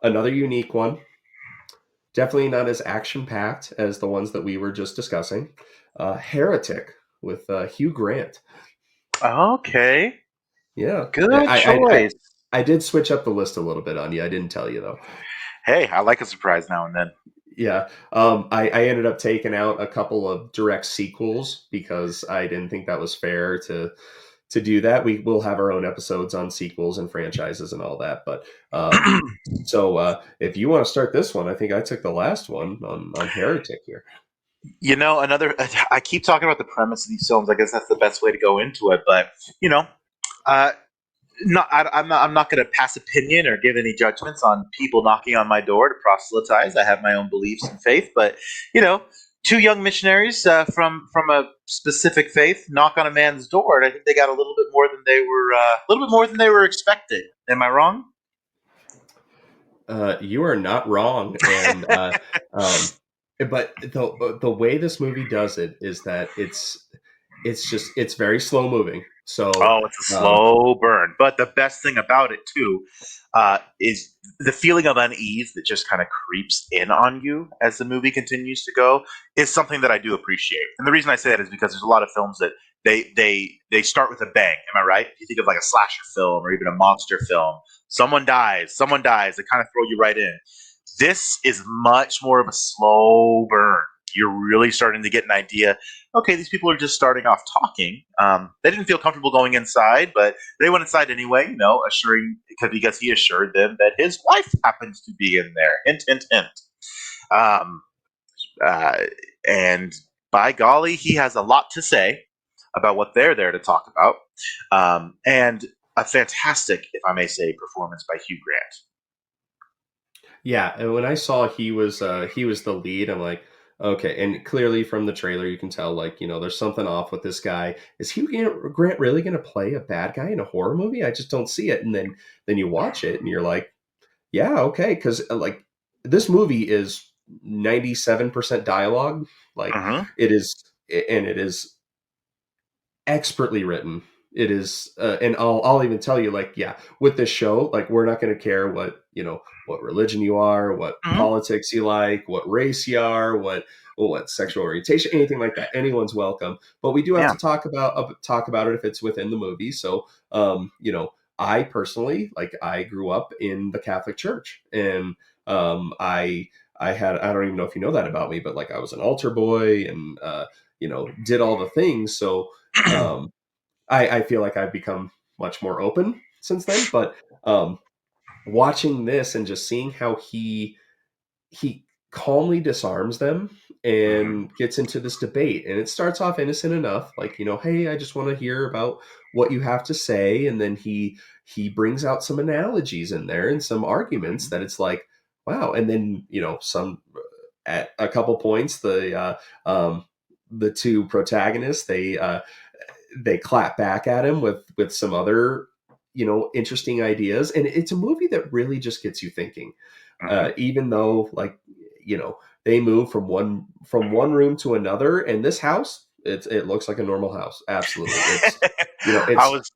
Speaker 3: Another unique one. Definitely not as action packed as the ones that we were just discussing. Heretic with Hugh Grant.
Speaker 4: Okay,
Speaker 3: Yeah,
Speaker 4: good
Speaker 3: I,
Speaker 4: choice.
Speaker 3: I did switch up the list a little bit on you. I didn't tell you though.
Speaker 4: Hey, I like a surprise now and then.
Speaker 3: Yeah, I ended up taking out a couple of direct sequels because I didn't think that was fair to do that. We will have our own episodes on sequels and franchises and all that. But so if you want to start this one, I think I took the last one on Heretic here.
Speaker 4: Another. I keep talking about the premise of these films. I guess that's the best way to go into it. But uh, I'm not going to pass opinion or give any judgments on people knocking on my door to proselytize. I have my own beliefs and faith, but two young missionaries from a specific faith knock on a man's door, and I think they got a little bit more than they were expecting. Am I wrong?
Speaker 3: You are not wrong, and but the way this movie does it is that it's very slow moving. So
Speaker 4: Oh, it's a slow burn. But the best thing about it too is the feeling of unease that just kind of creeps in on you as the movie continues to go is something that I do appreciate. And the reason I say that is because there's a lot of films that they start with a bang. Am I right? If you think of like a slasher film or even a monster film, someone dies, they kind of throw you right in. This is much more of a slow burn. You're really starting to get an idea. Okay, these people are just starting off talking. They didn't feel comfortable going inside, but they went inside anyway, assuring because he assured them that his wife happens to be in there. Hint, hint, hint. Um, and by golly, he has a lot to say about what they're there to talk about. And a fantastic, if I may say, performance by Hugh Grant.
Speaker 3: yeah, and when I saw he was the lead, I'm like, Okay, and clearly from the trailer, you can tell, like, there's something off with this guy. Is Hugh Grant really going to play a bad guy in a horror movie? I just don't see it. And then you watch it, and you're like, yeah, okay, because like this movie is 97% dialogue. Like
Speaker 4: Mm-hmm.
Speaker 3: it is, and it is expertly written. It is, and I'll even tell you, like, yeah, with this show, like, we're not going to care what religion you are, what
Speaker 4: Mm-hmm.
Speaker 3: politics you like, what race you are, what sexual orientation, anything like that. Anyone's welcome, but we do have
Speaker 4: Yeah.
Speaker 3: to talk about it if it's within the movie. So, I personally, like, I grew up in the Catholic Church, and I don't even know if you know that about me, but like I was an altar boy and did all the things. So um, I feel like I've become much more open since then. But watching this and just seeing how he calmly disarms them
Speaker 4: Mm-hmm.
Speaker 3: and gets into this debate, and it starts off innocent enough, like, hey, I just want to hear about what you have to say, and then he brings out some analogies in there and some arguments that it's like, wow. And then some at a couple points, the two protagonists, they clap back at him with some other interesting ideas, and it's a movie that really just gets you thinking.
Speaker 4: Mm-hmm.
Speaker 3: Even though, like, they move from one room to another, and this house, it looks like a normal house. Absolutely. It's
Speaker 4: I
Speaker 3: it's
Speaker 4: was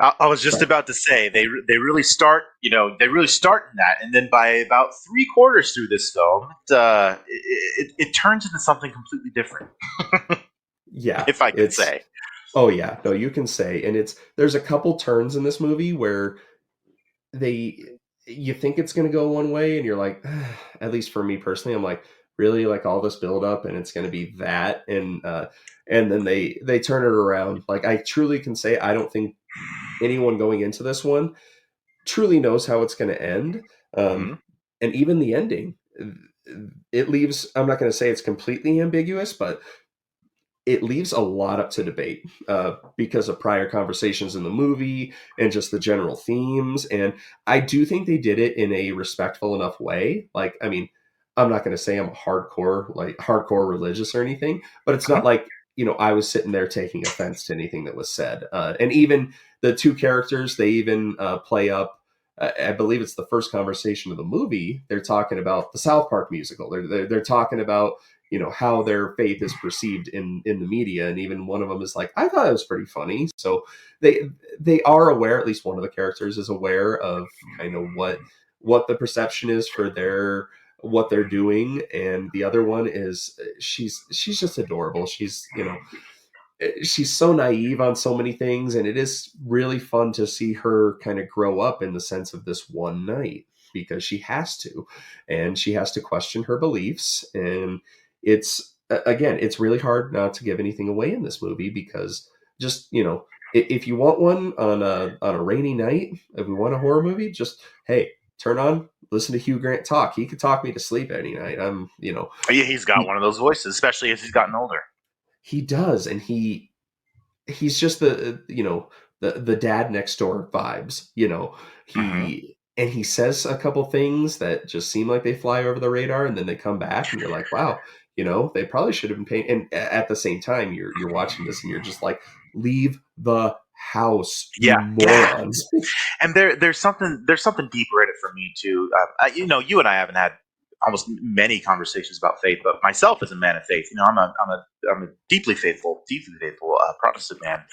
Speaker 4: I was just
Speaker 3: sorry.
Speaker 4: about to say they really start in that, and then by about 3/4 through this film, it turns into something completely different,
Speaker 3: Yeah,
Speaker 4: if I can
Speaker 3: it's
Speaker 4: say.
Speaker 3: oh yeah, no, you can say. And there's a couple turns in this movie where they you think it's going to go one way, and you're like, at least for me personally, I'm like, really, like, all this build up and it's going to be that, and then they turn it around. Like, I truly can say, I don't think anyone going into this one truly knows how it's going to end.
Speaker 4: Hmm.
Speaker 3: And even the ending, it leaves, I'm not going to say it's completely ambiguous, but it leaves a lot up to debate, because of prior conversations in the movie and just the general themes. And I do think they did it in a respectful enough way. Like, I mean, I'm not going to say I'm a hardcore religious or anything, but it's not like, I was sitting there taking offense to anything that was said. And even the two characters, they even play up. I believe it's the first conversation of the movie. They're talking about the South Park musical. They're talking about how their faith is perceived in the media, and even one of them is like, I thought it was pretty funny. So they are aware, at least one of the characters is aware of kind of what the perception is for what they're doing, and the other one is, she's just adorable. She's so naive on so many things, and it is really fun to see her kind of grow up in the sense of this one night, because she has to, and she has to question her beliefs. And it's again, it's really hard not to give anything away in this movie, because just if you want one on a rainy night, if we want a horror movie, just, hey, turn on, listen to Hugh Grant talk. He could talk me to sleep any night.
Speaker 4: He's got one of those voices, especially as he's gotten older.
Speaker 3: He does, and he's just the dad next door vibes.
Speaker 4: Hmm.
Speaker 3: He says a couple things that just seem like they fly over the radar, and then they come back, and you're like, wow, they probably should have been paying. And at the same time, you're watching this, and you're just like, leave the house, you
Speaker 4: Yeah.
Speaker 3: morons.
Speaker 4: And there's something deeper in it for me too. You and I haven't had almost many conversations about faith, but myself as a man of faith, I'm a deeply faithful Protestant man.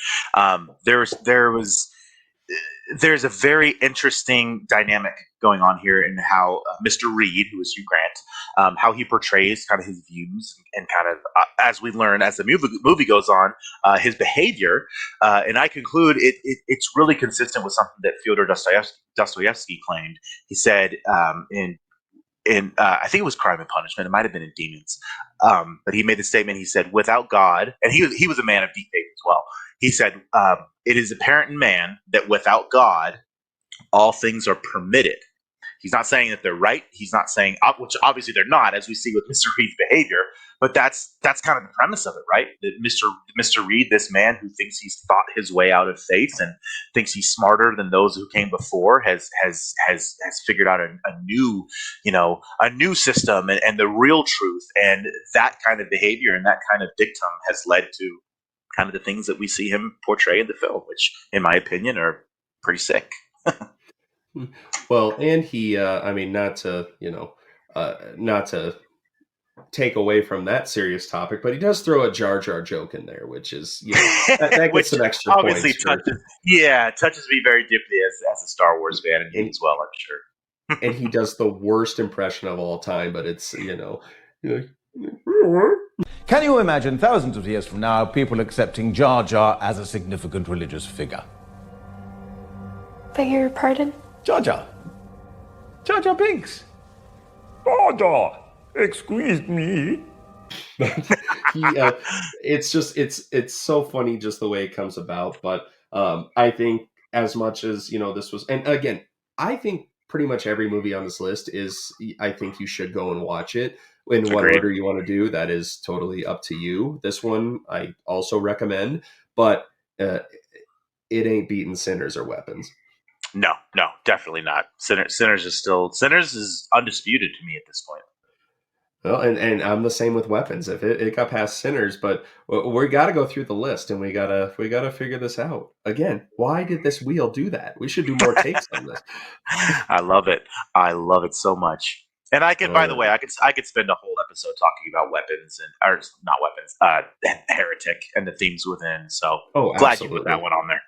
Speaker 4: There's a very interesting dynamic going on here in how Mr. Reed, who is Hugh Grant, how he portrays kind of his views and kind of, as we learn as the movie goes on, his behavior. And I conclude it's really consistent with something that Fyodor Dostoevsky claimed. He said, in I think it was Crime and Punishment. It might have been in Demons, but he made the statement. He said, "Without God," and he was a man of deep faith as well. He said, "It is apparent in man that without God, all things are permitted. He's not saying that they're right. He's not saying, which obviously they're not, as we see with Mr. Reed's behavior. But that's kind of the premise of it, right? That Mr. Reed, this man who thinks he's thought his way out of faith and thinks he's smarter than those who came before, has figured out a new system and the real truth. And that kind of behavior and that kind of dictum has led to kind of the things that we see him portray in the film, which, in my opinion, are pretty sick.
Speaker 3: Well, and he, I mean, not to take away from that serious topic, but he does throw a Jar Jar joke in there, which is, that gets
Speaker 4: which
Speaker 3: some extra
Speaker 4: obviously
Speaker 3: points.
Speaker 4: touches me very deeply as a Star Wars fan, and you as well, I'm sure.
Speaker 3: And he does the worst impression of all time, but it's,
Speaker 8: Can you imagine thousands of years from now people accepting Jar Jar as a significant religious figure?
Speaker 9: Beg your pardon?
Speaker 8: Jar Jar. Jar Jar Binks.
Speaker 1: Jar Jar, excuse me.
Speaker 3: It's so funny just the way it comes about. But I think as much as, this was, and again, I think pretty much every movie on this list I think you should go and watch it. In what order you want to do, that is totally up to you. This one I also recommend, but it ain't beating Sinners or Weapons.
Speaker 4: No, definitely not. Sinners is undisputed to me at this point.
Speaker 3: Well, and I'm the same with Weapons. If it got past Sinners, but we got to go through the list and we gotta figure this out. Again, why did this wheel do that? We should do more takes on this.
Speaker 4: I love it. I love it so much. And I could, by the way, I could spend a whole episode talking about Weapons or not Weapons, Heretic and the themes within. So glad
Speaker 3: absolutely.
Speaker 4: you put that one on there.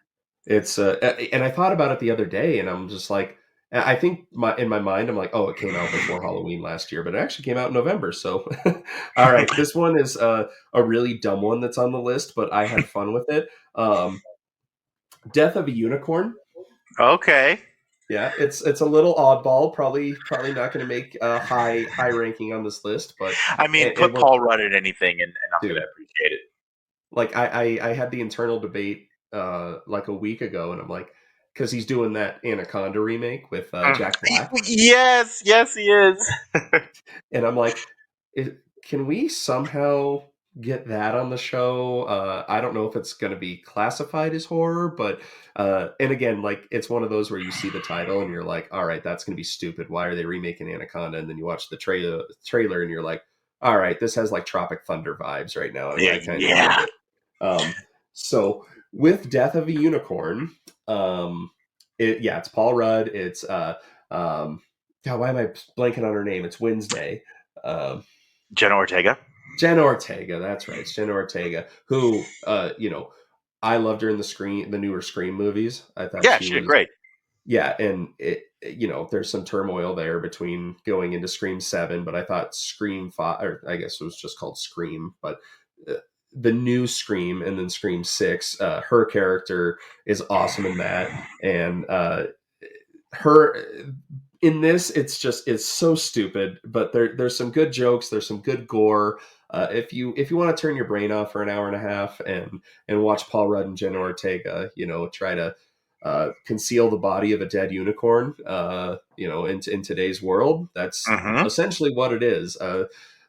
Speaker 3: It's and I thought about it the other day, and I'm just like, I think in my mind, I'm like, oh, it came out before Halloween last year, but it actually came out in November. So, all right, this one is a really dumb one that's on the list, but I had fun with it. Death of a Unicorn.
Speaker 4: Okay.
Speaker 3: Yeah, it's a little oddball. Probably not going to make a high ranking on this list, but
Speaker 4: I mean, put Paul Rudd in anything, and I'm going to appreciate it.
Speaker 3: Like I had the internal debate like a week ago, and I'm like, because he's doing that Anaconda remake with Jack Black.
Speaker 4: Yes, he is.
Speaker 3: And I'm like, can we somehow get that on the show? I don't know if it's going to be classified as horror, but and again, like, it's one of those where you see the title and you're like, all right, that's going to be stupid. Why are they remaking Anaconda? And then you watch the trailer and you're like, all right, this has like Tropic Thunder vibes right now. And I kind of like it. So with Death of a Unicorn, it's Paul Rudd. It's God, why am I blanking on her name? It's Wednesday.
Speaker 4: Jenna Ortega.
Speaker 3: Jenna Ortega, that's right. It's Jenna Ortega, who I loved her in the newer Scream movies. I thought she was
Speaker 4: great.
Speaker 3: Yeah, and there's some turmoil there between going into Scream 7, but I thought Scream 5, or I guess it was just called Scream, but the new Scream and then Scream 6, her character is awesome in that, and her in this, it's so stupid, but there's some good jokes, there's some good gore. If you want to turn your brain off for an hour and a half and watch Paul Rudd and Jenna Ortega, try to conceal the body of a dead unicorn, in today's world, that's essentially what it is.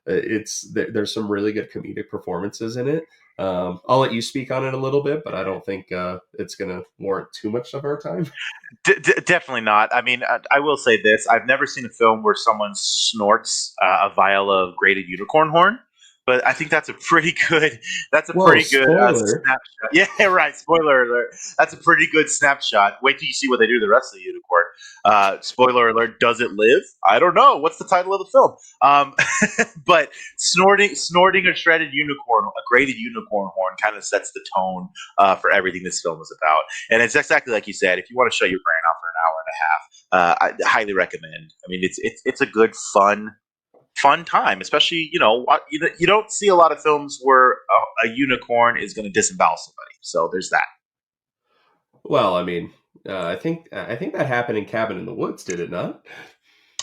Speaker 3: There's some really good comedic performances in it. I'll let you speak on it a little bit, but I don't think it's going to warrant too much of our time.
Speaker 4: Definitely not. I mean, I will say this. I've never seen a film where someone snorts a vial of grated unicorn horn, but I think that's a pretty good. That's a pretty good snapshot. Yeah, right. Spoiler alert. That's a pretty good snapshot. Wait till you see what they do to the rest of the unicorn. Spoiler alert. Does it live? I don't know. What's the title of the film? But snorting a shredded unicorn, a grated unicorn horn, kind of sets the tone for everything this film is about. And it's exactly like you said. If you want to shut your brain off for an hour and a half, I highly recommend. I mean, it's a good fun time, especially you don't see a lot of films where a unicorn is going to disembowel somebody. So there's that.
Speaker 3: Well, I mean, I think that happened in Cabin in the Woods, did it not?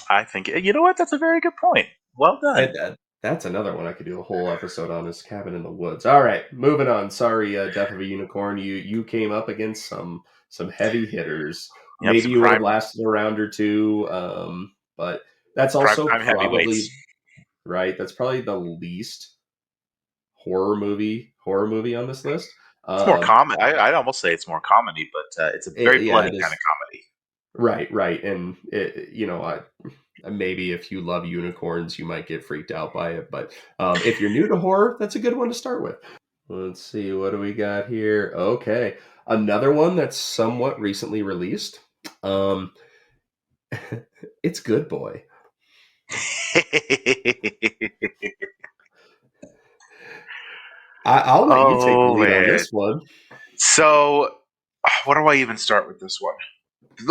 Speaker 4: I think you know what? That's a very good point. Well done.
Speaker 3: That's another one I could do a whole episode on, is Cabin in the Woods. All right, moving on. Sorry, Death of a Unicorn. You came up against some heavy hitters.
Speaker 4: Yep,
Speaker 3: maybe
Speaker 4: some
Speaker 3: you would have
Speaker 4: crime
Speaker 3: lasted a round or two, but that's also
Speaker 4: crime
Speaker 3: probably
Speaker 4: heavyweights.
Speaker 3: right. That's probably the least horror movie on this list.
Speaker 4: It's more
Speaker 3: Um,
Speaker 4: common. I'd almost say it's more comedy, but it's a very
Speaker 3: yeah,
Speaker 4: bloody
Speaker 3: it
Speaker 4: kind of
Speaker 3: is.
Speaker 4: comedy.
Speaker 3: Right, and maybe if you love unicorns, you might get freaked out by it. But if you're new to horror, that's a good one to start with. Let's see, what do we got here? Okay, another one that's somewhat recently released. Um, it's Good Boy. I'll let you take the
Speaker 4: Oh
Speaker 3: lead on
Speaker 4: man.
Speaker 3: this one.
Speaker 4: So, where do I even start with this one?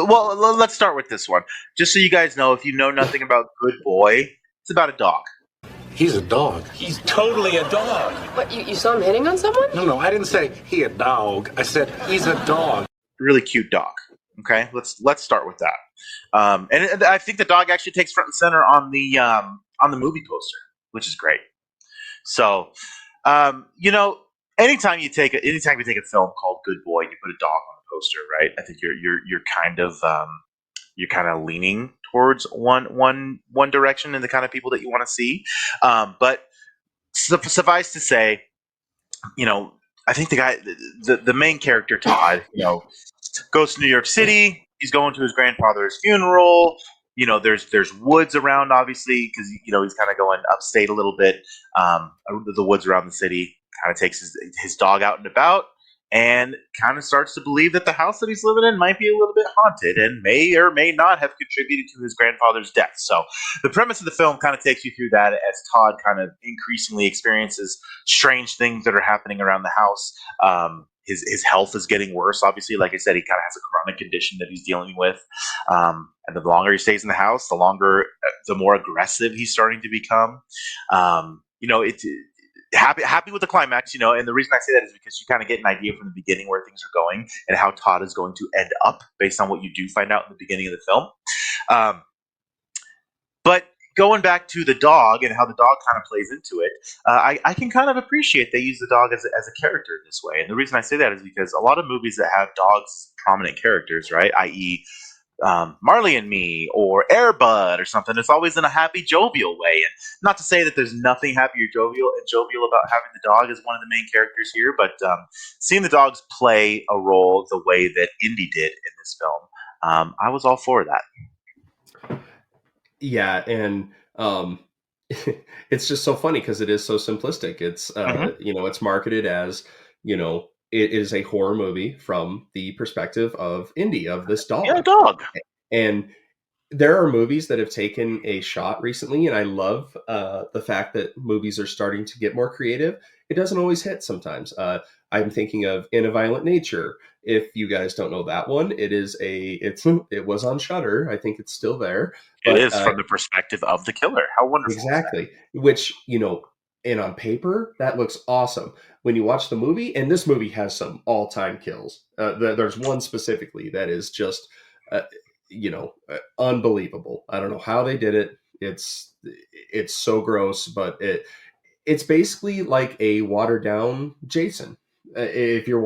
Speaker 4: Well, let's start with this one. Just so you guys know, if you know nothing about Good Boy, it's about a dog.
Speaker 9: He's a dog.
Speaker 2: He's totally a dog.
Speaker 10: What, you saw him hitting on someone?
Speaker 9: No, I didn't say he a dog. I said he's a dog.
Speaker 4: Really cute dog. Okay, let's start with that. And I think the dog actually takes front and center on the movie poster, which is great. So, you know, anytime you take a film called Good Boy and you put a dog on the poster, right? I think you're kind of leaning towards one direction in the kind of people that you want to see. But suffice to say, you know, I think the main character Todd, you know, goes to New York City. He's going to his grandfather's funeral. You know, there's woods around, obviously, because you know he's kind of going upstate a little bit. The woods around the city. Kind of takes his dog out and about, and kind of starts to believe that the house that he's living in might be a little bit haunted, and may or may not have contributed to his grandfather's death. So, the premise of the film kind of takes you through that as Todd kind of increasingly experiences strange things that are happening around the house. His health is getting worse. Obviously, like I said, he kind of has a chronic condition that he's dealing with, and the longer he stays in the house, the more aggressive he's starting to become. You know, it's happy with the climax. You know, and the reason I say that is because you kind of get an idea from the beginning where things are going and how Todd is going to end up based on what you do find out in the beginning of the film. But going back to the dog and how the dog kind of plays into it, I can kind of appreciate they use the dog as a character in this way. And the reason I say that is because a lot of movies that have dogs as prominent characters, right, i.e., Marley and Me or Air Bud or something, it's always in a happy, jovial way. And not to say that there's nothing happy or jovial about having the dog as one of the main characters here, but seeing the dogs play a role the way that Indy did in this film, I was all for that.
Speaker 3: Yeah, and it's just so funny because it is so simplistic. It's you know, it's marketed as, you know, it is a horror movie from the perspective of Indy, of this dog.
Speaker 4: Yeah, dog.
Speaker 3: And there are movies that have taken a shot recently, and I love the fact that movies are starting to get more creative. It doesn't always hit sometimes. I'm thinking of In a Violent Nature. If you guys don't know that one, it was on Shudder. I think it's still there.
Speaker 4: It is from the perspective of the killer. How wonderful!
Speaker 3: Exactly. Which, you know, and on paper, that looks awesome. When you watch the movie, and this movie has some all-time kills. There's one specifically that is just, you know, unbelievable. I don't know how they did it. It's so gross, but it's basically like a watered down Jason. If you're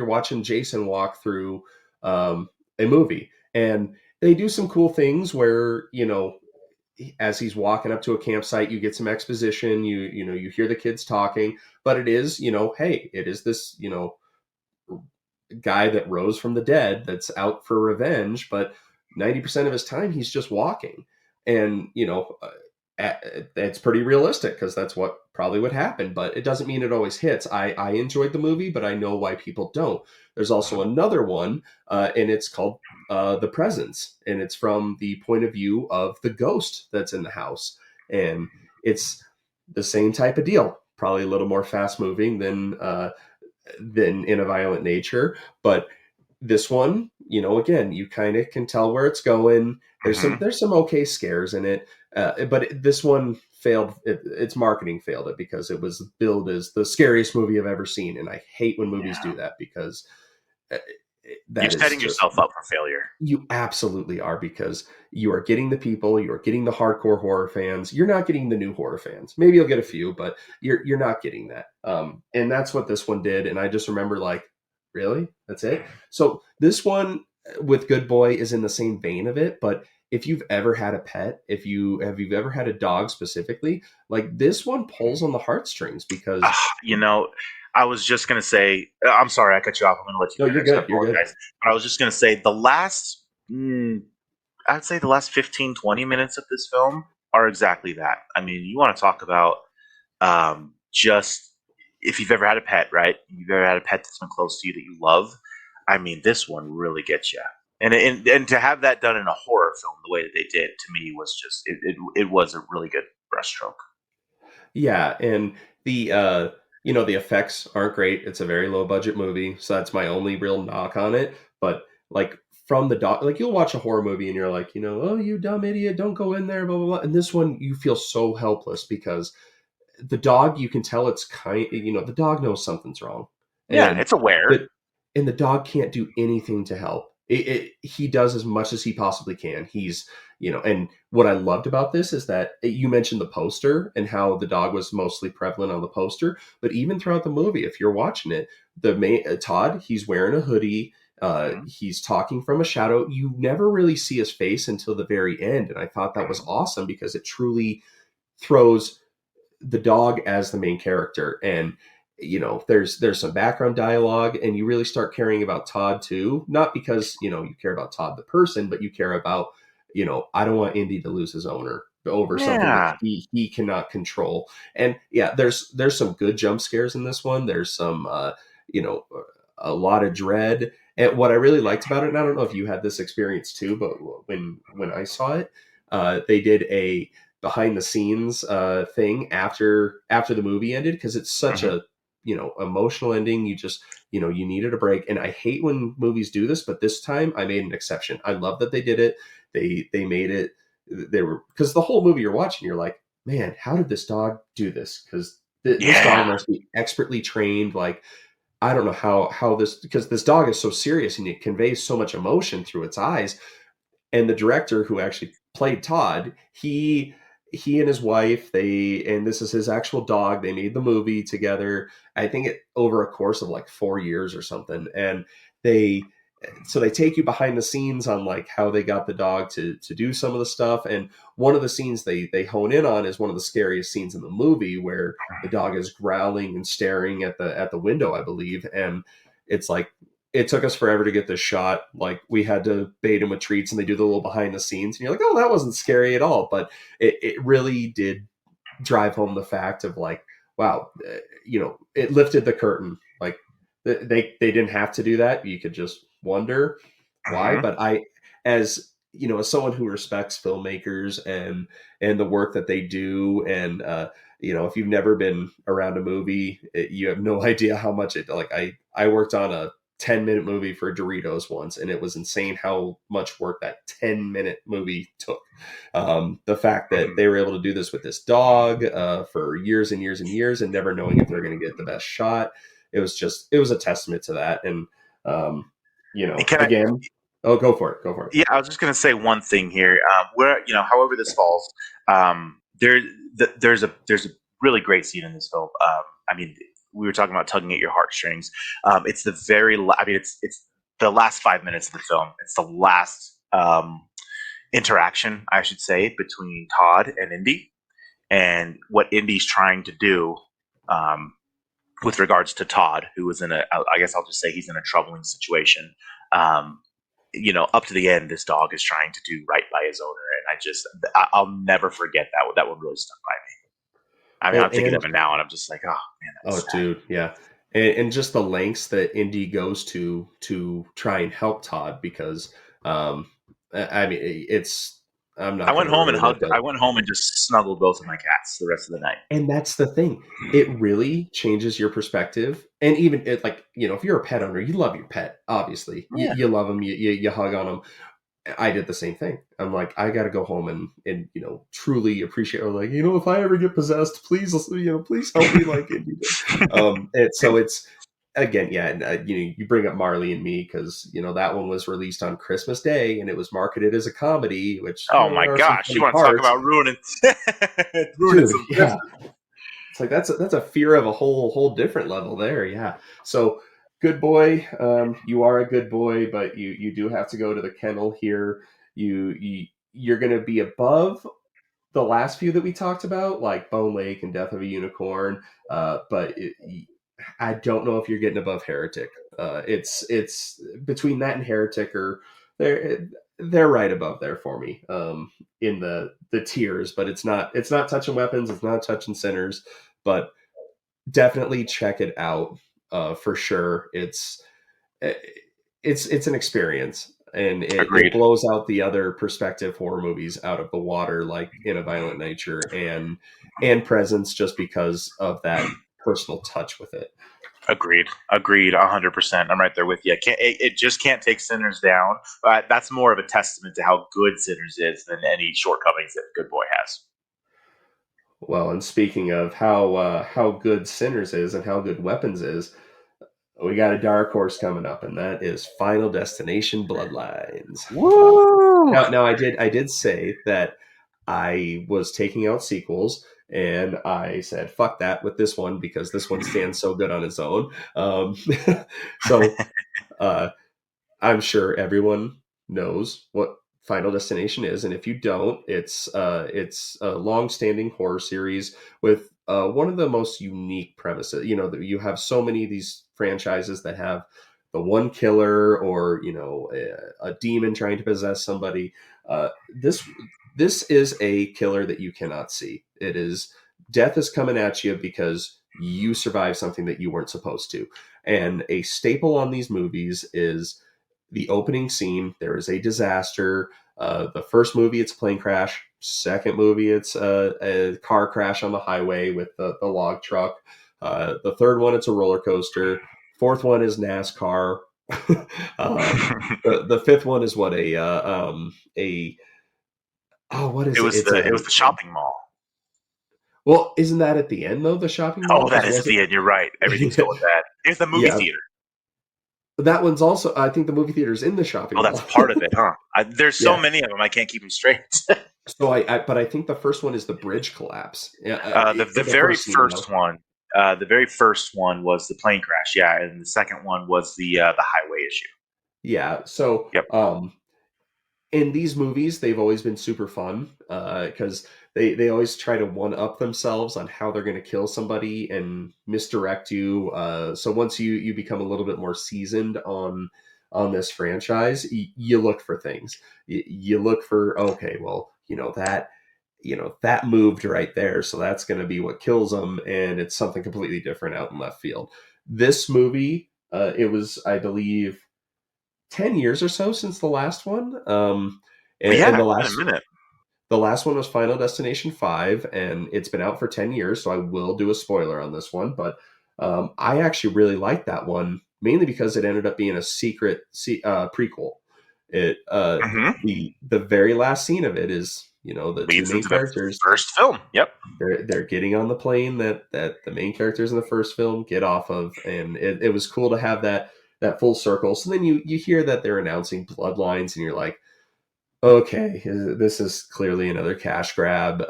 Speaker 3: watching Jason walk through a movie, and they do some cool things where, you know, as he's walking up to a campsite, you get some exposition. You know, you hear the kids talking, but it is, you know, hey, it is this, you know, guy that rose from the dead that's out for revenge, but 90% of his time he's just walking. And, you know, it's pretty realistic because that's what probably would happen, but it doesn't mean it always hits. I enjoyed the movie, but I know why people don't. There's also another one, and it's called The Presence, and it's from the point of view of the ghost that's in the house. And it's the same type of deal, probably a little more fast moving than In a Violent Nature, but this one, you know, again, you kind of can tell where it's going. There's some okay scares in it, but this one failed. Its marketing failed it because it was billed as the scariest movie I've ever seen, and I hate when movies do that because
Speaker 4: You're setting yourself up for failure.
Speaker 3: You absolutely are, because you are getting the people, you are getting the hardcore horror fans. You're not getting the new horror fans. Maybe you'll get a few, but you're not getting that. And that's what this one did. And I just remember, like, really? That's it? So this one, with Good Boy is in the same vein of it, but if you've ever had a pet, if you've ever had a dog specifically, like this one pulls on the heartstrings because
Speaker 4: You know, I was just gonna say. I'm sorry, I cut you off. I'm gonna let you
Speaker 3: no, you're
Speaker 4: finish. I
Speaker 3: good. You're good.
Speaker 4: apologize. But I was just gonna say the last. I'd say the last 15, 20 minutes of this film are exactly that. I mean, you want to talk about just if you've ever had a pet, right? You've ever had a pet that's been close to you that you love. I mean, this one really gets you. And to have that done in a horror film the way that they did to me was just it was a really good brushstroke.
Speaker 3: Yeah, and the the effects aren't great. It's a very low budget movie, so that's my only real knock on it. But like from the dog, like you'll watch a horror movie and you're like, oh, you dumb idiot, don't go in there, blah blah blah. And this one, you feel so helpless because the dog, you can tell it's the dog knows something's wrong,
Speaker 4: Yeah,
Speaker 3: and
Speaker 4: it's aware.
Speaker 3: the and the dog can't do anything to help. He does as much as he possibly can. And what I loved about this is that you mentioned the poster and how the dog was mostly prevalent on the poster, but even throughout the movie, if you're watching it, the main Todd, he's wearing a hoodie. He's talking from a shadow. You never really see his face until the very end, and I thought that was awesome because it truly throws the dog as the main character. And there's some background dialogue, and you really start caring about Todd too, not because you care about Todd the person, but you care about I don't want Indy to lose his owner over something that
Speaker 4: Yeah.
Speaker 3: he cannot control. And yeah, there's some good jump scares in this one. There's some you know a lot of dread. And what I really liked about it, and I don't know if you had this experience too, but when I saw it, they did a behind the scenes thing after the movie ended, because it's such a emotional ending. You just you needed a break, and I hate when movies do this, but this time I made an exception. I love that they did it. They made it. They were, because the whole movie you're watching, you're like, man, how did this dog do this? Because this dog must be expertly trained. Like, I don't know how this, because this dog is so serious and it conveys so much emotion through its eyes. And the director who actually played Todd, he and his wife, and this is his actual dog, they made the movie together. I think it over a course of like 4 years or something. And they take you behind the scenes on like how they got the dog to do some of the stuff. And one of the scenes they hone in on is one of the scariest scenes in the movie, where the dog is growling and staring at the window, I believe. And it's like, it took us forever to get this shot. Like, we had to bait him with treats, and they do the little behind the scenes, and you're like, oh, that wasn't scary at all. But it really did drive home the fact of like, wow, it lifted the curtain. Like, they didn't have to do that. You could just wonder why. But as as someone who respects filmmakers and the work that they do, and if you've never been around a movie, you have no idea how much it, like, I worked on a 10-minute movie for Doritos once, and it was insane how much work that 10-minute movie took. The fact that they were able to do this with this dog for years and years and years, and never knowing if they're going to get the best shot, it was a testament to that. And again, go for it.
Speaker 4: Yeah, I was just going to say one thing here. Where however this falls, there's a really great scene in this film. I mean, we were talking about tugging at your heartstrings. It's the it's the last 5 minutes of the film. It's the last interaction, I should say, between Todd and Indy, and what Indy's trying to do with regards to Todd, who was I guess I'll just say he's in a troubling situation. Up to the end, this dog is trying to do right by his owner, and I'll never forget that one. That one really stuck by me. I mean, I'm thinking of it now, and I'm just like, oh man, that's sad.
Speaker 3: Dude, yeah. And just the lengths that Indy goes to try and help Todd, because I mean, it's, I'm not.
Speaker 4: I went home and just snuggled both of my cats the rest of the night.
Speaker 3: And that's the thing; it really changes your perspective. And even if you're a pet owner, you love your pet. Obviously, you love them. You hug on them. I did the same thing. I'm like, I got to go home and truly appreciate, or like, if I ever get possessed, please help me like Indy did. And so it's, again, yeah, and you bring up Marley and Me, because that one was released on Christmas Day, and it was marketed as a comedy. Which,
Speaker 4: oh my gosh, you want to talk about ruining some
Speaker 3: yeah. It's like that's a fear of a whole different level there. Yeah. So Good boy. You are a good boy, but you do have to go to the kennel here. You're going to be above the last few that we talked about, like Bone Lake and Death of a Unicorn. But I don't know if you're getting above Heretic. It's between that and Heretic, or they're right above there for me, in the tiers. But it's not touching weapons. It's not touching sinners. But definitely check it out, for sure. It's an experience, and it
Speaker 4: Agreed.
Speaker 3: blows out the other perspective horror movies out of the water, like In a Violent Nature and Presence, just because of that personal touch with it.
Speaker 4: Agreed. 100%. I'm right there with you. It just can't take Sinners down. That's more of a testament to how good Sinners is than any shortcomings that Good Boy has.
Speaker 3: Well, and speaking of how good Sinners is and how good Weapons is, we got a dark horse coming up, and that is Final Destination Bloodlines.
Speaker 4: Woo!
Speaker 3: Now I did say that I was taking out sequels, and I said fuck that with this one because this one stands so good on its own. So uh, I'm sure everyone knows what Final Destination is, and if you don't, it's a long-standing horror series with one of the most unique premises. You have so many of these franchises that have the one killer, or a demon trying to possess somebody. This is a killer that you cannot see. It is death is coming at you because you survived something that you weren't supposed to. And a staple on these movies is the opening scene. There is a disaster. The first movie, it's a plane crash. Second movie, it's a car crash on the highway with the log truck. The third one, it's a roller coaster. Fourth one is NASCAR. The fifth one is what what is
Speaker 4: It
Speaker 3: it?
Speaker 4: was the shopping mall.
Speaker 3: Well, isn't that at the end though? The shopping mall.
Speaker 4: Oh, that is at the end. You're right. Everything's going bad. It's the movie theater.
Speaker 3: That one's also. I think the movie theater's in the shopping mall.
Speaker 4: Oh, that's part of it, huh? There's so
Speaker 3: Yeah.
Speaker 4: many of them. I can't keep them straight.
Speaker 3: So but I think the first one is the bridge collapse. Yeah,
Speaker 4: The very first one. The very first one was the plane crash. Yeah, and the second one was the highway issue.
Speaker 3: Yeah. So,
Speaker 4: Yep.
Speaker 3: In these movies, they've always been super fun because they always try to one up themselves on how they're going to kill somebody and misdirect you. So once you become a little bit more seasoned on this franchise, you look for things. You look for, okay, well, that moved right there, so that's going to be what kills them, and it's something completely different out in left field. This movie, it was, I believe, 10 years or so since the last one. And the last one was Final Destination 5, and it's been out for 10 years, so I will do a spoiler on this one. But I actually really liked that one, mainly because it ended up being a secret prequel. The very last scene of it is, the
Speaker 4: Leads
Speaker 3: two main
Speaker 4: into
Speaker 3: characters.
Speaker 4: The first film. Yep.
Speaker 3: They're getting on the plane that the main characters in the first film get off of, and it was cool to have that full circle. So then you hear that they're announcing Bloodlines, and you're like, okay, this is clearly another cash grab.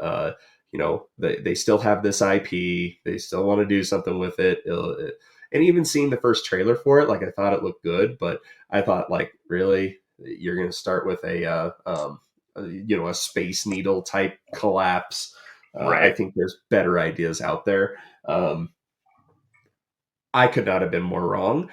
Speaker 3: They still have this IP. They still want to do something with it. And even seeing the first trailer for it, like, I thought it looked good, but I thought, like, really, you're going to start with a Space Needle type collapse.
Speaker 4: Right.
Speaker 3: I think there's better ideas out there. I could not have been more wrong.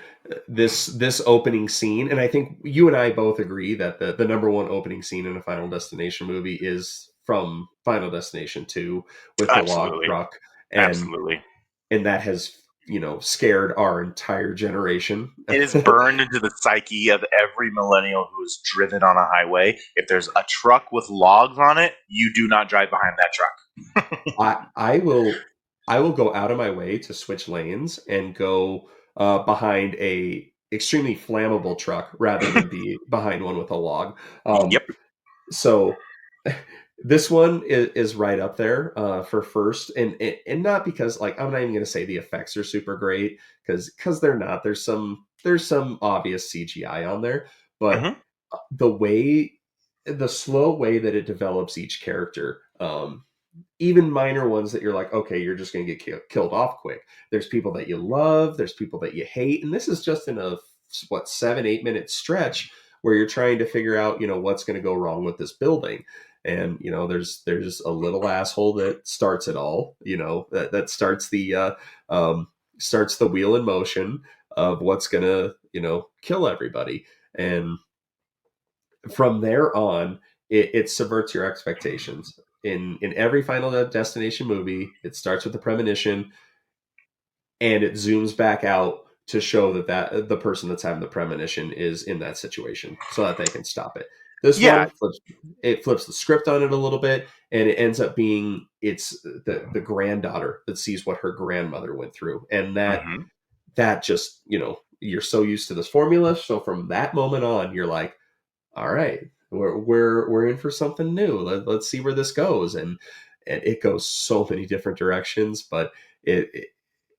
Speaker 3: This opening scene, and I think you and I both agree that the number one opening scene in a Final Destination movie is from Final Destination 2 with the log truck.
Speaker 4: Absolutely.
Speaker 3: And that has, scared our entire generation.
Speaker 4: It is burned into the psyche of every millennial who has driven on a highway. If there's a truck with logs on it, you do not drive behind that truck.
Speaker 3: I will go out of my way to switch lanes and go behind a extremely flammable truck rather than be behind one with a log.
Speaker 4: Yep.
Speaker 3: So this one is right up there for first, and not because, like, I'm not even going to say the effects are super great, because they're not. There's some obvious CGI on there, but the slow way that it develops each character, even minor ones that you're like, okay, you're just going to get killed off quick. There's people that you love, there's people that you hate, and this is just in a 7-8 minute stretch where you're trying to figure out, what's going to go wrong with this building. And there's a little asshole that starts it all, that starts starts the wheel in motion of what's gonna kill everybody. And from there on, it subverts your expectations. In every Final Destination movie, it starts with the premonition, and it zooms back out to show that the person that's having the premonition is in that situation, so that they can stop it. This one flips the script on it a little bit, and it ends up being it's the granddaughter that sees what her grandmother went through, and that just you're so used to this formula. So from that moment on, you're like, all right, we're in for something new. Let's see where this goes, and it goes so many different directions, but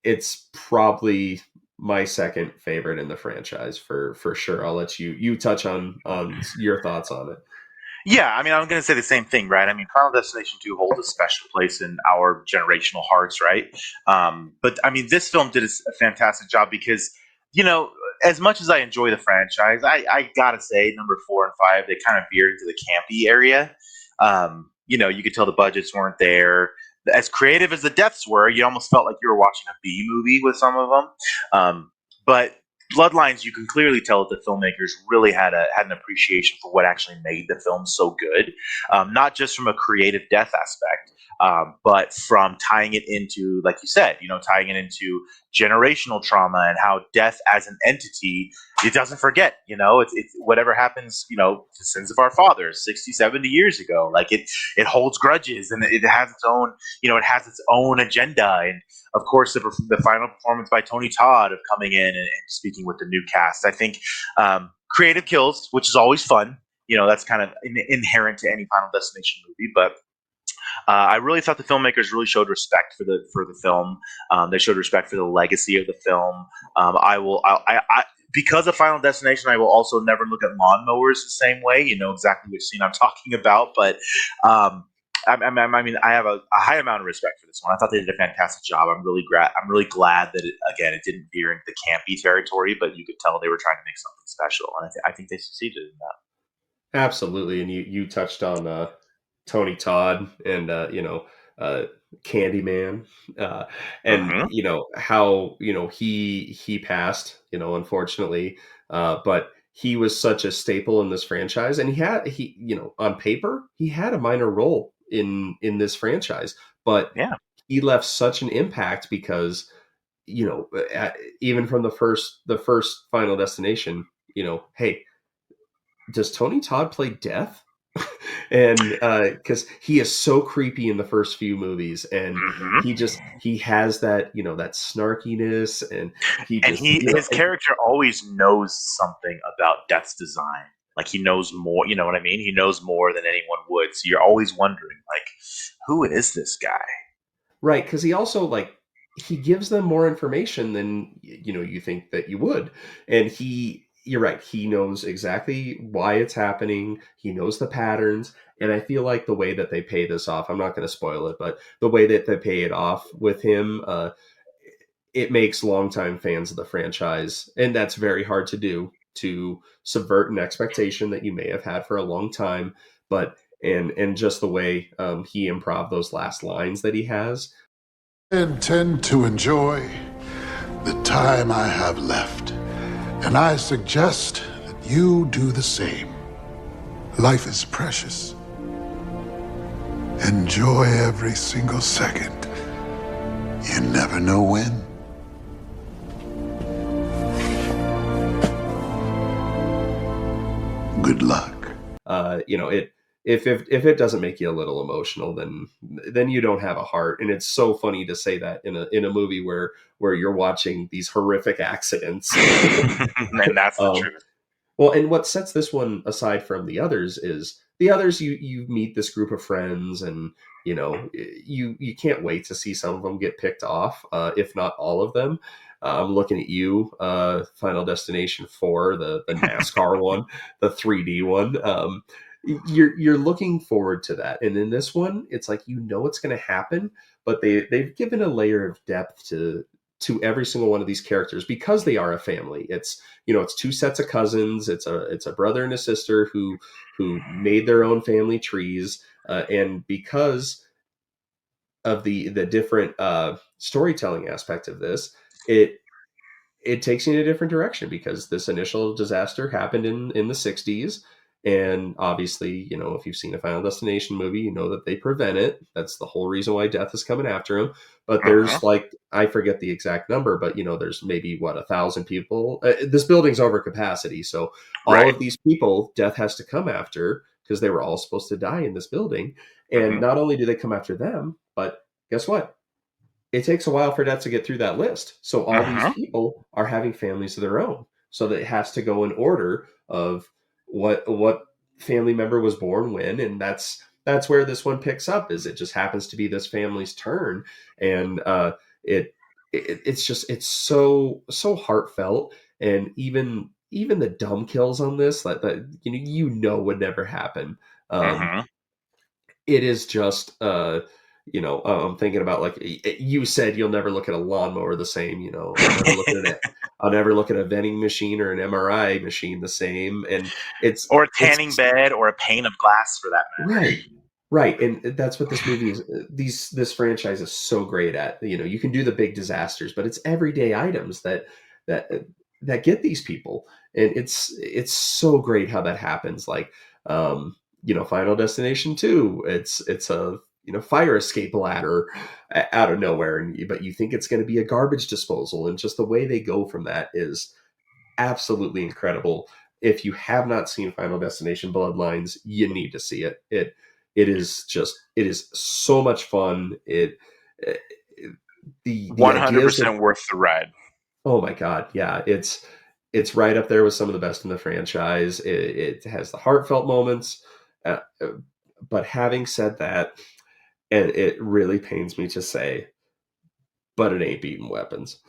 Speaker 3: it's probably my second favorite in the franchise for sure. I'll let you touch on your thoughts on it.
Speaker 4: Yeah, I mean, I'm going to say the same thing, right? I mean, Final Destination 2 holds a special place in our generational hearts, right? But I mean, this film did a fantastic job because, as much as I enjoy the franchise, I gotta say, number 4 and 5, they kind of veered into the campy area. You could tell the budgets weren't there. As creative as the deaths were, you almost felt like you were watching a B movie with some of them. But Bloodlines, you can clearly tell that the filmmakers really had an appreciation for what actually made the film so good, not just from a creative death aspect, but from tying it into, like you said, tying it into generational trauma and how death as an entity, it doesn't forget. It's whatever happens, the sins of our fathers 60, 70 years ago, like it holds grudges, and it has its own, it has its own agenda. And of course, the final performance by Tony Todd of coming in and speaking with the new cast, I think, creative kills, which is always fun. That's kind of inherent to any Final Destination movie. But I really thought the filmmakers really showed respect for the film. They showed respect for the legacy of the film. Because of Final Destination, I will also never look at lawnmowers the same way. You know exactly which scene I'm talking about, but I mean, I have a high amount of respect for this one. I thought they did a fantastic job. I'm really glad that it didn't veer into the campy territory, but you could tell they were trying to make something special, and I think they succeeded in that.
Speaker 3: Absolutely, and you touched on Tony Todd and Candyman, and how he passed, unfortunately, but he was such a staple in this franchise, and he on paper he had a minor role in this franchise, but he left such an impact because even from the first Final Destination, hey, does Tony Todd play death? And because he is so creepy in the first few movies, and he has that that snarkiness, and
Speaker 4: his character always knows something about death's design. Like, he knows more, you know what I mean? He knows more than anyone would. So you're always wondering, like, who is this guy?
Speaker 3: Right, because he also he gives them more information than you think that you would, and you're right. He knows exactly why it's happening. He knows the patterns. And I feel like the way that they pay this off, I'm not going to spoil it, but the way that they pay it off with him, it makes longtime fans of the franchise. And that's very hard to do, to subvert an expectation that you may have had for a long time. But, and just the way he improv those last lines that he has.
Speaker 5: I intend to enjoy the time I have left. And I suggest that you do the same. Life is precious. Enjoy every single second. You never know when. Good luck.
Speaker 3: If it doesn't make you a little emotional, then you don't have a heart. And it's so funny to say that in a movie where you're watching these horrific accidents.
Speaker 4: And that's the truth.
Speaker 3: Well, and what sets this one aside from the others is the others, you meet this group of friends, and you can't wait to see some of them get picked off, if not all of them. I'm looking at you, Final Destination 4, the NASCAR one, the 3D one. you're looking forward to that. And in this one, it's like it's going to happen, but they've given a layer of depth to every single one of these characters because they are a family. It's it's two sets of cousins. It's a brother and a sister who made their own family trees, and because of the different storytelling aspect of this, it takes you in a different direction because this initial disaster happened in the 60s. And obviously, if you've seen a Final Destination movie, you know that they prevent it. That's the whole reason why Death is coming after him. But there's I forget the exact number, but there's maybe 1,000 people. This building's over capacity. So all of these people Death has to come after because they were all supposed to die in this building. And not only do they come after them, but guess what? It takes a while for Death to get through that list. So all these people are having families of their own. So that it has to go in order of what family member was born when, and that's where this one picks up. Is it just happens to be this family's turn, and it's so heartfelt, and even the dumb kills on this that would never happen. It is just I'm thinking about, like you said, you'll never look at a lawnmower the same. I'll never look at a vending machine or an MRI machine the same. And
Speaker 4: or a tanning bed or a pane of glass for that matter.
Speaker 3: Right. And that's what this movie is. This franchise is so great at. You can do the big disasters, but it's everyday items that get these people. And it's so great how that happens. Like, Final Destination 2, it's a fire escape ladder out of nowhere, but you think it's going to be a garbage disposal, and just the way they go from that is absolutely incredible. If you have not seen Final Destination Bloodlines, you need to see it. It is so much fun. The
Speaker 4: 100% worth the ride.
Speaker 3: Oh my God, yeah, it's right up there with some of the best in the franchise. It has the heartfelt moments, but having said that, and it really pains me to say, but it ain't beating Weapons.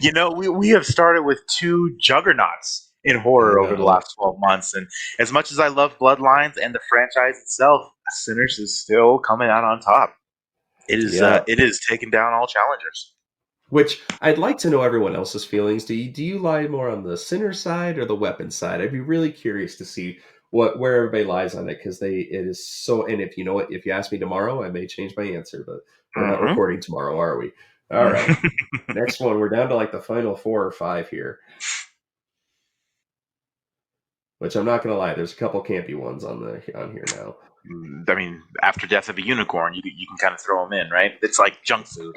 Speaker 4: We have started with two juggernauts in horror over the last 12 months. And as much as I love Bloodlines and the franchise itself, Sinners is still coming out on top. It is taking down all challengers.
Speaker 3: Which I'd like to know everyone else's feelings. Do you lie more on the Sinner side or the Weapons side? I'd be really curious to see where everybody lies on it, because it is so. And if if you ask me tomorrow, I may change my answer. But we're not recording tomorrow, are we? All right. Next one, we're down to like the final 4 or 5 here. Which I'm not gonna lie, there's a couple campy ones on here now.
Speaker 4: I mean, after Death of a Unicorn, you can kind of throw them in, right? It's like junk food.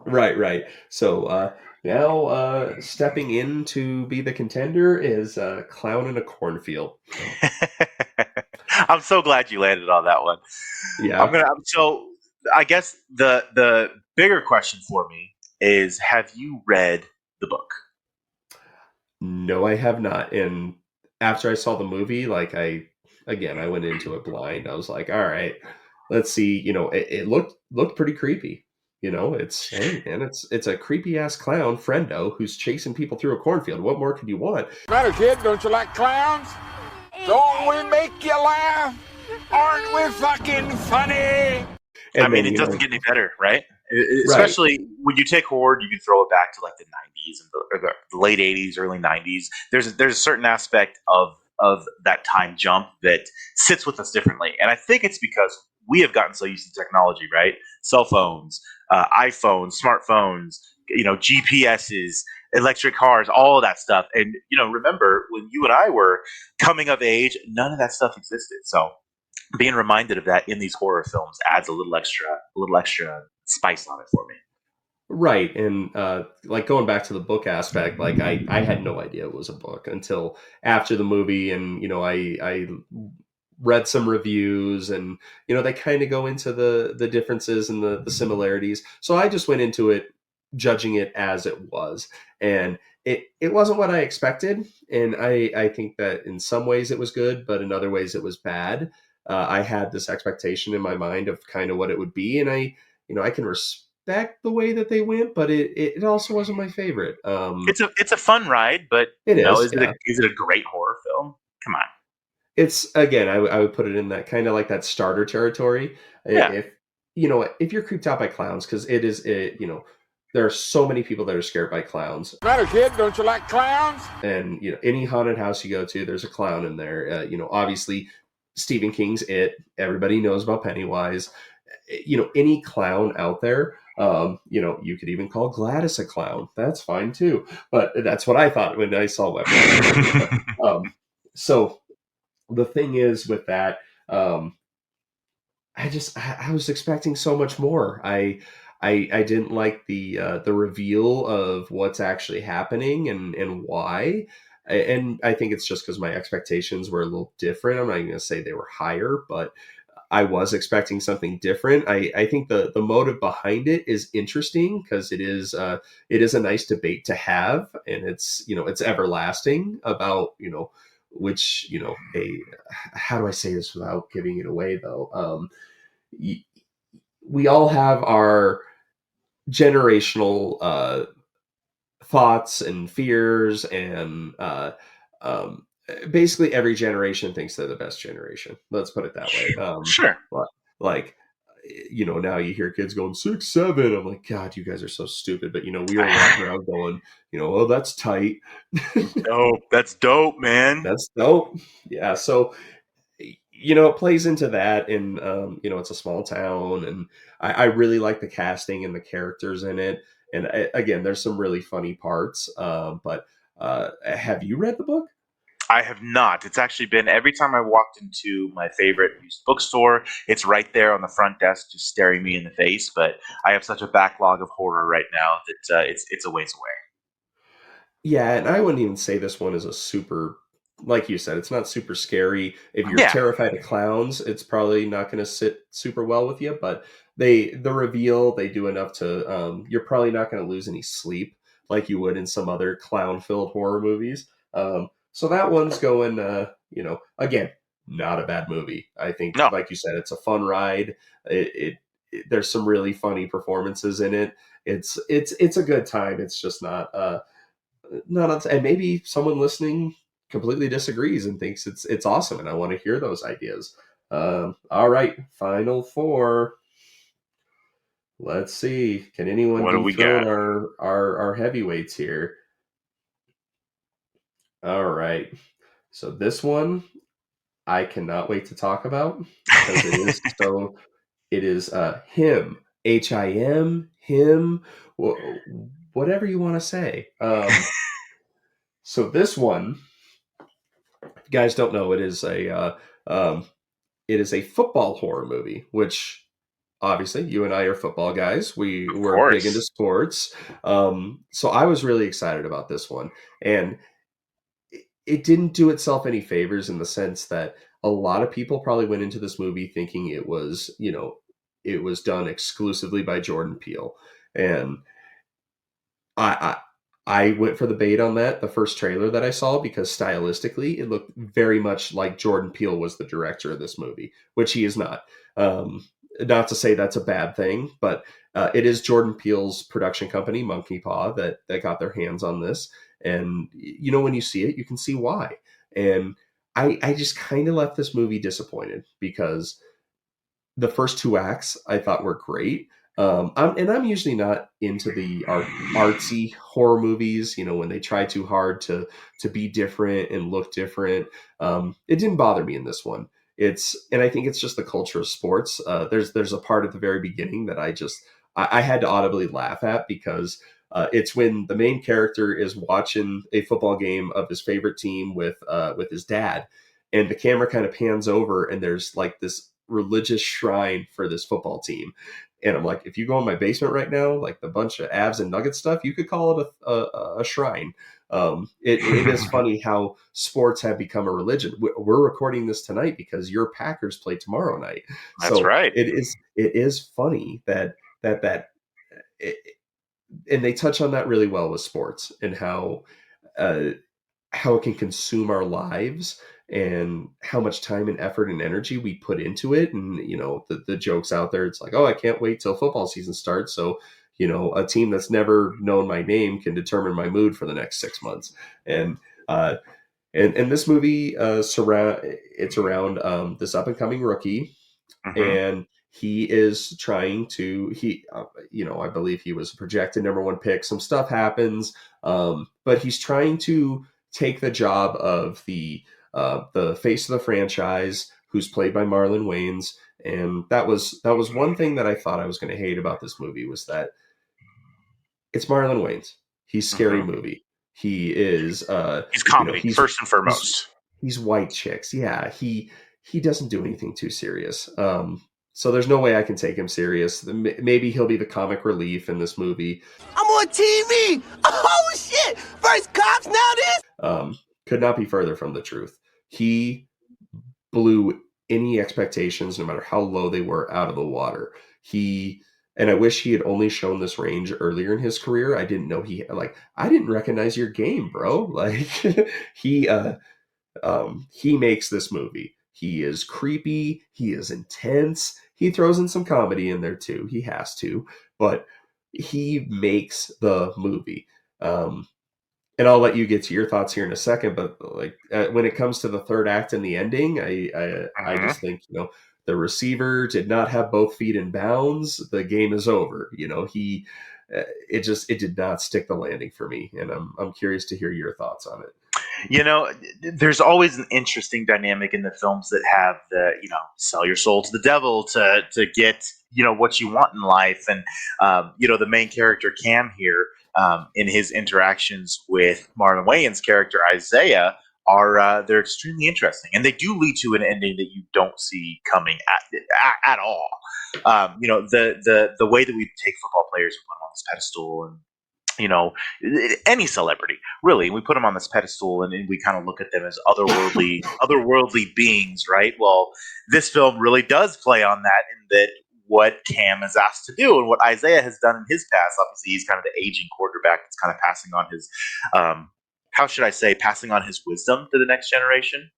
Speaker 3: Right. So now stepping in to be the contender is Clown in a Cornfield.
Speaker 4: I'm so glad you landed on that one.
Speaker 3: Yeah.
Speaker 4: So I guess the bigger question for me is: have you read the book?
Speaker 3: No, I have not. And after I saw the movie, like I went into it blind. I was like, all right, let's see. It looked pretty creepy. It's a creepy ass clown, Friendo, who's chasing people through a cornfield. What more could you want?
Speaker 11: Matter, kid? Don't you like clowns? Don't we make you laugh? Aren't we fucking funny?
Speaker 4: And it doesn't get any better, right? Especially when you take Horde, you can throw it back to like the 90s or the late 80s, early 90s. There's a certain aspect of that time jump that sits with us differently. And I think it's because we have gotten so used to technology, right? Cell phones, iPhones, smartphones, GPSs, electric cars, all of that stuff. And, remember when you and I were coming of age, none of that stuff existed. So being reminded of that in these horror films adds a little extra spice on it for me.
Speaker 3: Right. And like going back to the book aspect, like I had no idea it was a book until after the movie. And, I read some reviews, and, they kind of go into the differences and the similarities. So I just went into it judging it as it was. And it wasn't what I expected. And I think that in some ways it was good, but in other ways it was bad. I had this expectation in my mind of kind of what it would be. And I can respect the way that they went, but it also wasn't my favorite.
Speaker 4: It's a fun ride, but
Speaker 3: is
Speaker 4: it a great horror film? Come on.
Speaker 3: it's again, I would put it in that kind of like that starter territory.
Speaker 4: Yeah.
Speaker 3: If if you're creeped out by clowns, because there are so many people that are scared by clowns.
Speaker 11: Matter, kid, don't you like clowns?
Speaker 3: And any haunted house you go to, there's a clown in there. Obviously, Stephen King's It. Everybody knows about Pennywise. Any clown out there. You could even call Gladys a clown. That's fine too. But that's what I thought when I saw Web. So the thing is with that, I was expecting so much more. I didn't like the reveal of what's actually happening and why. And I think it's just because my expectations were a little different. I'm not even going to say they were higher, but I was expecting something different. I think the motive behind it is interesting because it is a nice debate to have, and it's everlasting about which a how do I say this without giving it away though. We all have our generational thoughts and fears, and basically every generation thinks they're the best generation. Let's put it that way.
Speaker 4: Sure.
Speaker 3: Like, now you hear kids going 6, 7. I'm like, God, you guys are so stupid. But we were walking around going, oh, that's tight.
Speaker 4: Dope. That's dope, man.
Speaker 3: That's dope. Yeah. So it plays into that, and it's a small town, and I really like the casting and the characters in it. And again, there's some really funny parts. But have you read the book?
Speaker 4: I have not. It's actually been every time I walked into my favorite used bookstore, it's right there on the front desk, just staring me in the face. But I have such a backlog of horror right now that it's a ways away.
Speaker 3: Yeah, and I wouldn't even say this one is a super, like you said, it's not super scary. If you're
Speaker 4: Yeah.
Speaker 3: terrified of clowns, it's probably not going to sit super well with you. But the reveal, they do enough to, you're probably not going to lose any sleep like you would in some other clown-filled horror movies. So that one's going, again, not a bad movie. I think,
Speaker 4: No.
Speaker 3: like you said, it's a fun ride. There's some really funny performances in it. It's a good time. It's just not. And maybe someone listening completely disagrees and thinks it's awesome, and I want to hear those ideas. All right, final 4. Let's see. Can anyone
Speaker 4: What do we
Speaker 3: dethrone
Speaker 4: got?
Speaker 3: our heavyweights here? All right. So this one I cannot wait to talk about because it is him. HIM, him, whatever you want to say. So this one, if you guys don't know, it is a football horror movie, which obviously you and I are football guys. We're big into sports. So I was really excited about this one, and it didn't do itself any favors in the sense that a lot of people probably went into this movie thinking it was done exclusively by Jordan Peele, and I went for the bait on that, the first trailer that I saw, because stylistically it looked very much like Jordan Peele was the director of this movie, which he is not. Not to say that's a bad thing, but it is Jordan Peele's production company, Monkey Paw, that got their hands on this. And when you see it, you can see why. And I just kind of left this movie disappointed because the first 2 acts I thought were great. I'm usually not into the artsy horror movies, when they try too hard to be different and look different. It didn't bother me in this one. And I think it's just the culture of sports. There's a part at the very beginning that I had to audibly laugh at because it's when the main character is watching a football game of his favorite team with his dad, and the camera kind of pans over, and there's like this religious shrine for this football team. And I'm like, if you go in my basement right now, like the bunch of abs and nugget stuff, you could call it a shrine. It is funny how sports have become a religion. We're recording this tonight because your Packers play tomorrow night.
Speaker 4: That's right.
Speaker 3: It is funny that and they touch on that really well with sports and how it can consume our lives and how much time and effort and energy we put into it. And, the jokes out there, it's like, oh, I can't wait till football season starts. So, a team that's never known my name can determine my mood for the next 6 months. And And this movie it's around this up and coming rookie, and he is trying to I believe he was a projected number one pick. Some stuff happens, but he's trying to take the job of the face of the franchise, who's played by Marlon Wayans. And that was one thing that I thought I was going to hate about this movie, was that it's Marlon Wayans. He's Scary Movie. He is
Speaker 4: he's comedy, first and foremost.
Speaker 3: He's white chicks. Yeah, he doesn't do anything too serious. So there's no way I can take him serious. Maybe he'll be the comic relief in this movie.
Speaker 12: I'm on TV. Oh shit! First cops, now this.
Speaker 3: Could not be further from the truth. He blew any expectations, no matter how low they were, out of the water. And I wish he had only shown this range earlier in his career. I didn't know I didn't recognize your game, bro. Like he makes this movie. He is creepy. He is intense. He throws in some comedy in there too. He has to, but he makes the movie. And I'll let you get to your thoughts here in a second. But when it comes to the third act and the ending, I just think, the receiver did not have both feet in bounds. The game is over. It did not stick the landing for me. And I'm curious to hear your thoughts on it.
Speaker 4: There's always an interesting dynamic in the films that have the, sell your soul to the devil to get, what you want in life. And, the main character Cam here, in his interactions with Marlon Wayans' character Isaiah, they're extremely interesting, and they do lead to an ending that you don't see coming at all. The way that we take football players and put them on this pedestal, and any celebrity really, we put them on this pedestal, and we kind of look at them as otherworldly beings, right? Well, this film really does play on that, in that what Cam is asked to do and what Isaiah has done in his past. Obviously, he's kind of the aging quarterback that's kind of passing on his passing on his wisdom to the next generation.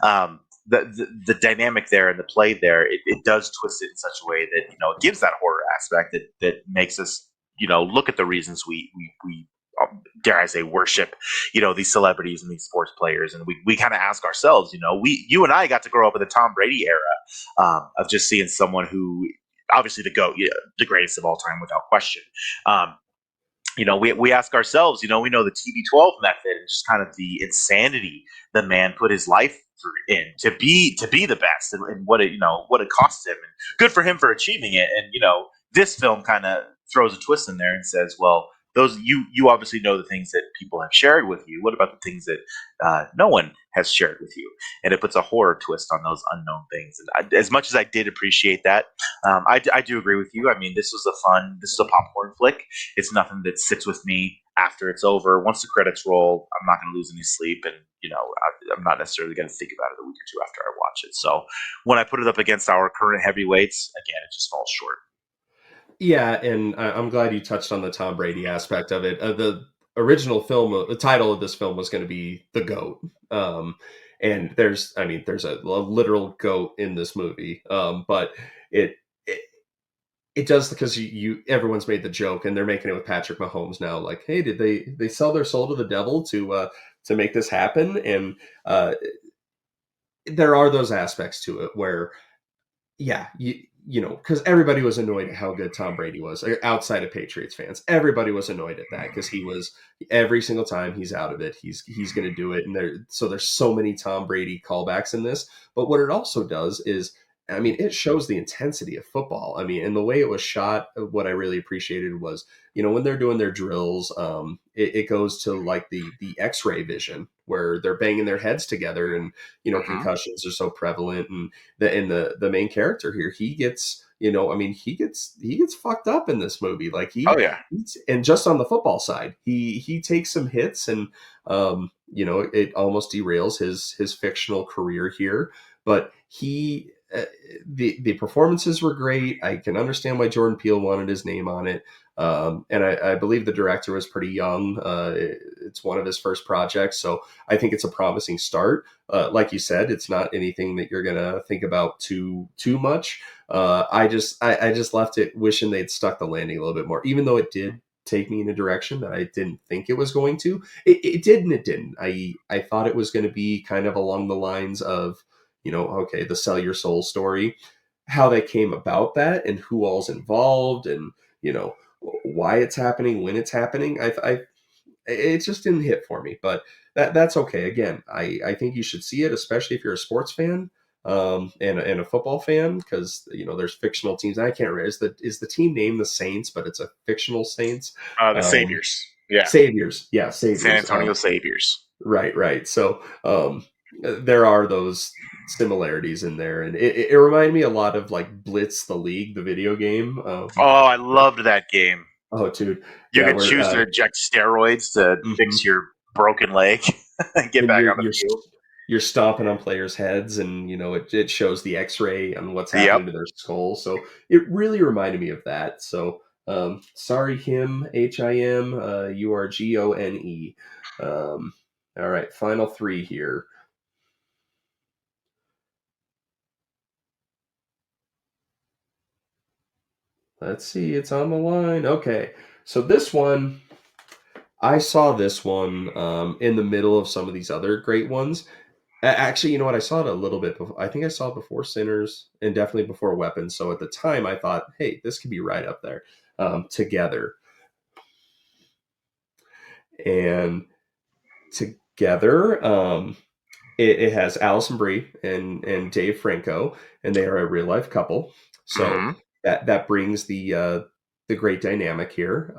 Speaker 4: The dynamic there and the play there, it does twist it in such a way that, it gives that horror aspect that makes us, look at the reasons we dare I say, worship, these celebrities and these sports players. And we kind of ask ourselves, you and I got to grow up in the Tom Brady era, of just seeing someone who, obviously the GOAT, the greatest of all time without question. We ask ourselves, we know the TB12 method and just kind of the insanity the man put his life in to be the best, and what it cost him, and good for him for achieving it. And this film kind of throws a twist in there and says, well, those you obviously know the things that people have shared with you. What about the things that no one has shared with you? And it puts a horror twist on those unknown things. And as much as I did appreciate that, I do agree with you. I mean, this is a popcorn flick. It's nothing that sits with me after it's over. Once the credits roll, I'm not going to lose any sleep, and I'm not necessarily going to think about it a week or two after I watch it. So when I put it up against our current heavyweights, again, it just falls short.
Speaker 3: Yeah, and I'm glad you touched on the Tom Brady aspect of it. The original film, the title of this film was going to be The GOAT. And there's a literal GOAT in this movie. But it does, because everyone's made the joke, and they're making it with Patrick Mahomes now. Like, hey, did they sell their soul to the devil to make this happen? And there are those aspects to it where, yeah, because everybody was annoyed at how good Tom Brady was outside of Patriots fans. Everybody was annoyed at that, because he was, every single time he's out of it, he's going to do it. And there's so many Tom Brady callbacks in this. But what it also does is, it shows the intensity of football. And the way it was shot, what I really appreciated was, when they're doing their drills, it goes to like the X-ray vision, where they're banging their heads together, and concussions are so prevalent. And the main character here, he gets he gets fucked up in this movie. Like and just on the football side, he takes some hits, and it almost derails his fictional career here. But the performances were great. I can understand why Jordan Peele wanted his name on it. And I believe the director was pretty young. It's one of his first projects, so I think it's a promising start. Like you said, it's not anything that you're gonna think about too much. I just left it wishing they'd stuck the landing a little bit more, even though it did take me in a direction that I didn't think it was going to. It did and it didn't. I thought it was going to be kind of along the lines of, okay, the Sell Your Soul story, how they came about that and who all's involved and, why it's happening, when it's happening. It just didn't hit for me, but that's okay. Again, I think you should see it, especially if you're a sports fan and a football fan, because there's fictional teams. I can't remember, is the team named the Saints, but it's a fictional Saints.
Speaker 4: The Saviors, yeah,
Speaker 3: Saviors, yeah, Saviors,
Speaker 4: San Antonio Saviors.
Speaker 3: Right. So there are those similarities in there, and it reminded me a lot of like Blitz the League, the video game.
Speaker 4: I loved that game.
Speaker 3: Oh, dude,
Speaker 4: you could choose to inject steroids to fix your broken leg and get back on the field.
Speaker 3: You're stomping on players' heads, and it shows the X-ray on what's happening to their skull. So it really reminded me of that. So sorry, him, HIM, URGONE. All right, final three here. Let's see, it's on the line. Okay, so this one, I saw this one in the middle of some of these other great ones. Actually, you know what? I saw it a little bit before. I think I saw it before Sinners and definitely before Weapons. So at the time, I thought, hey, this could be right up there. Together. And Together, it has Allison Brie and Dave Franco, and they are a real life couple. So that brings the great dynamic here.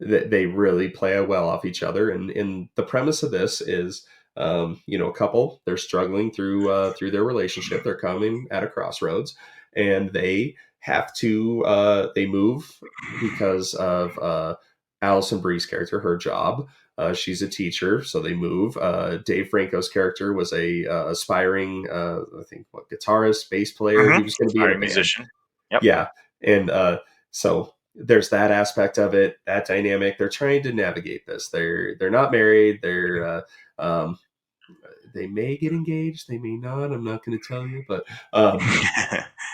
Speaker 3: That they really play well off each other, and the premise of this is, a couple, they're struggling through their relationship. They're coming at a crossroads, and they have to they move because of Allison Brie's character, her job. She's a teacher, so they move. Dave Franco's character was a aspiring, I think, guitarist, bass player. He was going to be a musician.
Speaker 4: Yep.
Speaker 3: Yeah, and so there's that aspect of it, that dynamic. They're trying to navigate this. They're not married. They may get engaged. They may not. I'm not going to tell you, but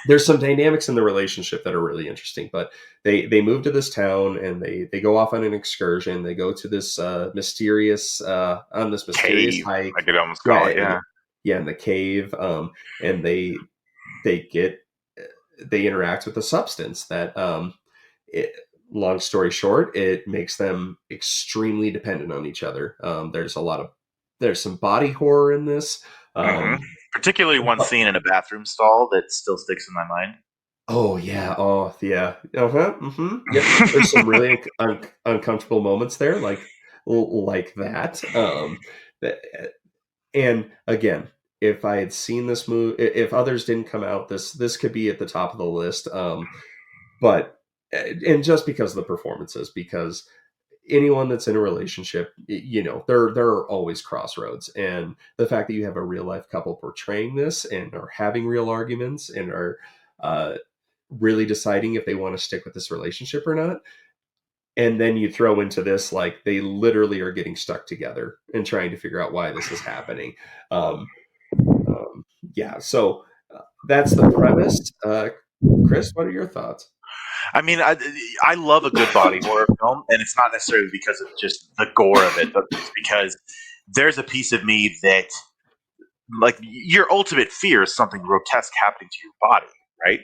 Speaker 3: there's some dynamics in the relationship that are really interesting. But they move to this town and they go off on an excursion. They go to this mysterious hike.
Speaker 4: I could almost call it, yeah.
Speaker 3: In the cave. And they interact with a substance that long story short, it makes them extremely dependent on each other. There's some body horror in this.
Speaker 4: Particularly one scene in a bathroom stall that still sticks in my mind.
Speaker 3: Oh, yeah. Yeah. There's some really uncomfortable moments there, like that. And again, if I had seen this movie, if others didn't come out, this could be at the top of the list. But just because of the performances, because anyone that's in a relationship, there are always crossroads, and the fact that you have a real life couple portraying this and are having real arguments and are really deciding if they want to stick with this relationship or not, and then you throw into this, like, they literally are getting stuck together and trying to figure out why this is happening. So that's the premise. Chris, what are your thoughts?
Speaker 4: I mean, I love a good body horror film, and it's not necessarily because of just the gore of it, but it's because there's a piece of me that, like, your ultimate fear is something grotesque happening to your body, right?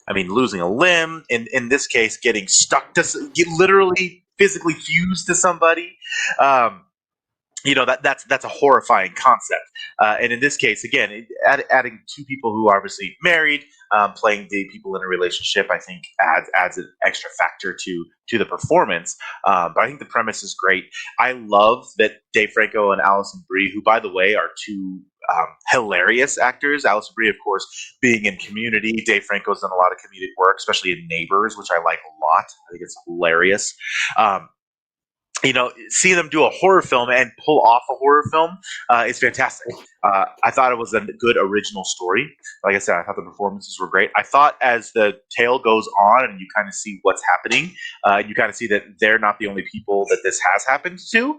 Speaker 4: I mean, losing a limb, in this case, getting stuck to, get literally physically fused to somebody. That's a horrifying concept. And in this case, again, adding two people who are obviously married, playing the people in a relationship, I think adds an extra factor to the performance. But I think the premise is great. I love that Dave Franco and Allison Brie, who, by the way, are two hilarious actors. Allison Brie, of course, being in Community. Dave Franco's done a lot of comedic work, especially in Neighbors, which I like a lot. I think it's hilarious. see them do a horror film and pull off a horror film is fantastic. I thought it was a good original story. Like I said, I thought the performances were great. I thought as the tale goes on and you kind of see what's happening, you kind of see that they're not the only people that this has happened to.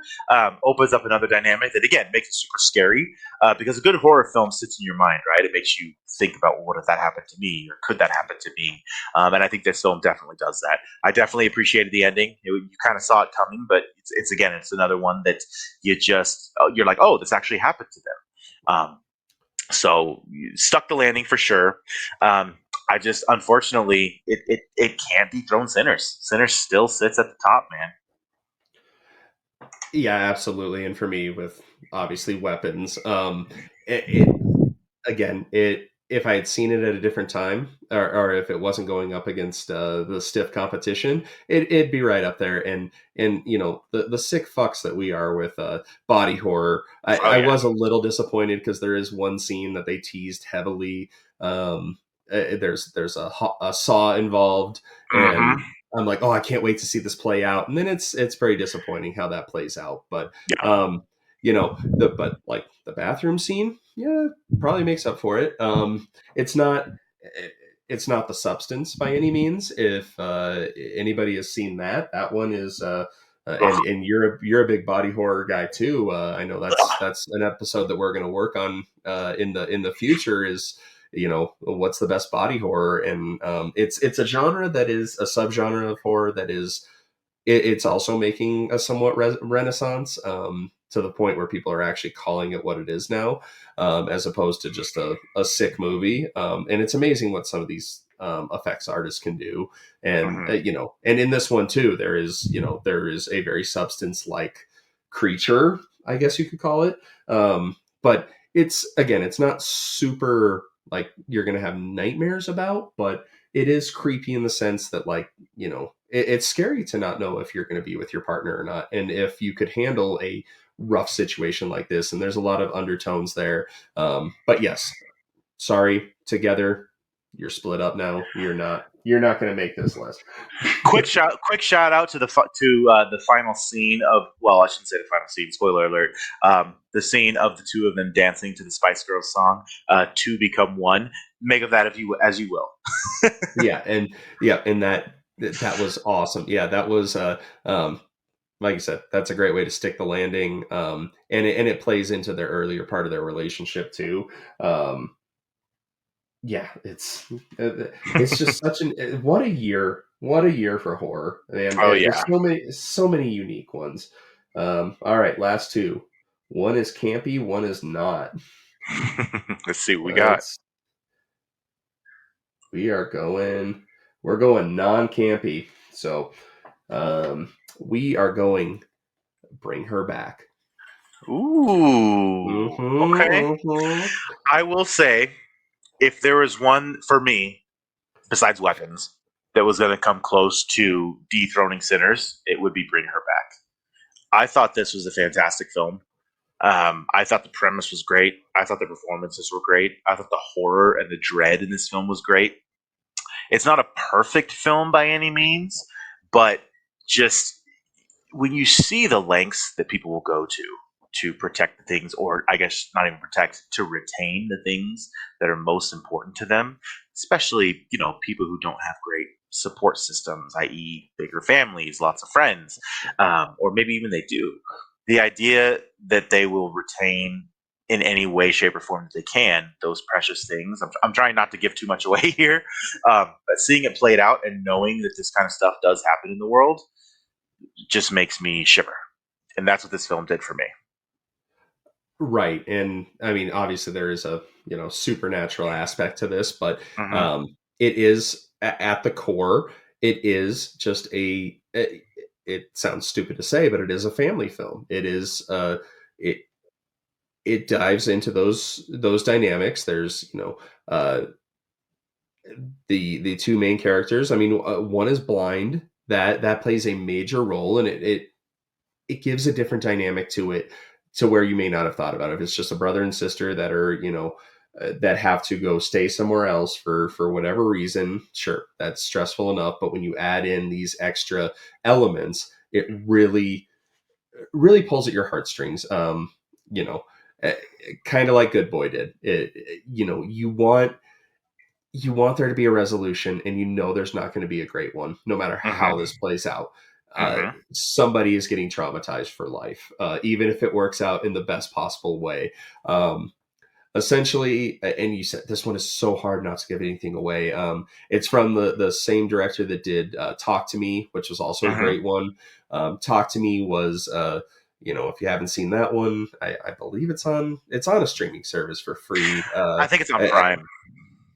Speaker 4: Opens up another dynamic that, again, makes it super scary because a good horror film sits in your mind, right? It makes you think about, well, what if that happened to me, or could that happen to me? And I think this film definitely does that. I definitely appreciated the ending. You kind of saw it coming, but it's another one that you're like, oh, this actually happened to them. So stuck the landing for sure. I just, unfortunately, it can't dethrone Sinners. Sinners still sits at the top, man.
Speaker 3: Yeah, absolutely. And for me, with obviously weapons, if I had seen it at a different time, or if it wasn't going up against the stiff competition, it'd be right up there. And the sick fucks that we are with body horror, I was a little disappointed because there is one scene that they teased heavily. There's a saw involved, and I'm like, oh, I can't wait to see this play out. And then it's very disappointing how that plays out. But but the bathroom scene, yeah, probably makes up for it. It's not the substance by any means. If anybody has seen that one is and you're a big body horror guy too. I know that's an episode that we're going to work on in the future is, what's the best body horror. And it's a genre that is a subgenre of horror that is it's also making a somewhat renaissance, to the point where people are actually calling it what it is now, as opposed to just a sick movie. And it's amazing what some of these effects artists can do. And, and in this one too, there is a very substance like creature, I guess you could call it. But it's not super like you're going to have nightmares about, but it is creepy in the sense that, like, it's scary to not know if you're going to be with your partner or not. And if you could handle a rough situation like this, and there's a lot of undertones there. But yes, sorry, together, you're split up now. You're not going to make this list.
Speaker 4: Quick shout out to the final scene of, well, I shouldn't say the final scene, spoiler alert. The scene of the two of them dancing to the Spice Girls song, "Two Become One." Make of that as you will.
Speaker 3: and that was awesome. Yeah, that was like you said, that's a great way to stick the landing. And it plays into their earlier part of their relationship too. Yeah, it's just such what a year for horror. And there's so many unique ones. All right, last two. One is campy, one is not.
Speaker 4: Let's see what we got.
Speaker 3: We're going non-campy. So we are going Bring Her Back.
Speaker 4: Ooh. Okay. I will say, if there was one for me, besides weapons, that was going to come close to dethroning Sinners, it would be Bring Her Back. I thought this was a fantastic film. I thought the premise was great. I thought the performances were great. I thought the horror and the dread in this film was great. It's not a perfect film by any means, but just when you see the lengths that people will go to protect the things, or I guess not even protect, to retain the things that are most important to them, especially, people who don't have great support systems, i.e. bigger families, lots of friends, or maybe even they do. The idea that they will retain in any way, shape, or form that they can those precious things. I'm trying not to give too much away here, but seeing it played out and knowing that this kind of stuff does happen in the world just makes me shiver. And that's what this film did for me.
Speaker 3: Right. And I mean, obviously there is a, supernatural aspect to this, but it is at the core, it is just it sounds stupid to say, but it is a family film. It is, it dives into those dynamics. There's, the two main characters. I mean, one is blind. That plays a major role, and it gives a different dynamic to it, to where you may not have thought about it. If it's just a brother and sister that are, that have to go stay somewhere else for whatever reason, sure, that's stressful enough. But when you add in these extra elements, it really really pulls at your heartstrings. You know, kind of like Good Boy did. You know, you want there to be a resolution, and you know there's not going to be a great one, no matter how this plays out. Somebody is getting traumatized for life, even if it works out in the best possible way. Essentially, and you said this one is so hard not to give anything away. It's from the same director that did Talk to Me, which was also a great one. Talk to Me was, you know, if you haven't seen that one, I believe it's on a streaming service for free.
Speaker 4: I think it's on Prime.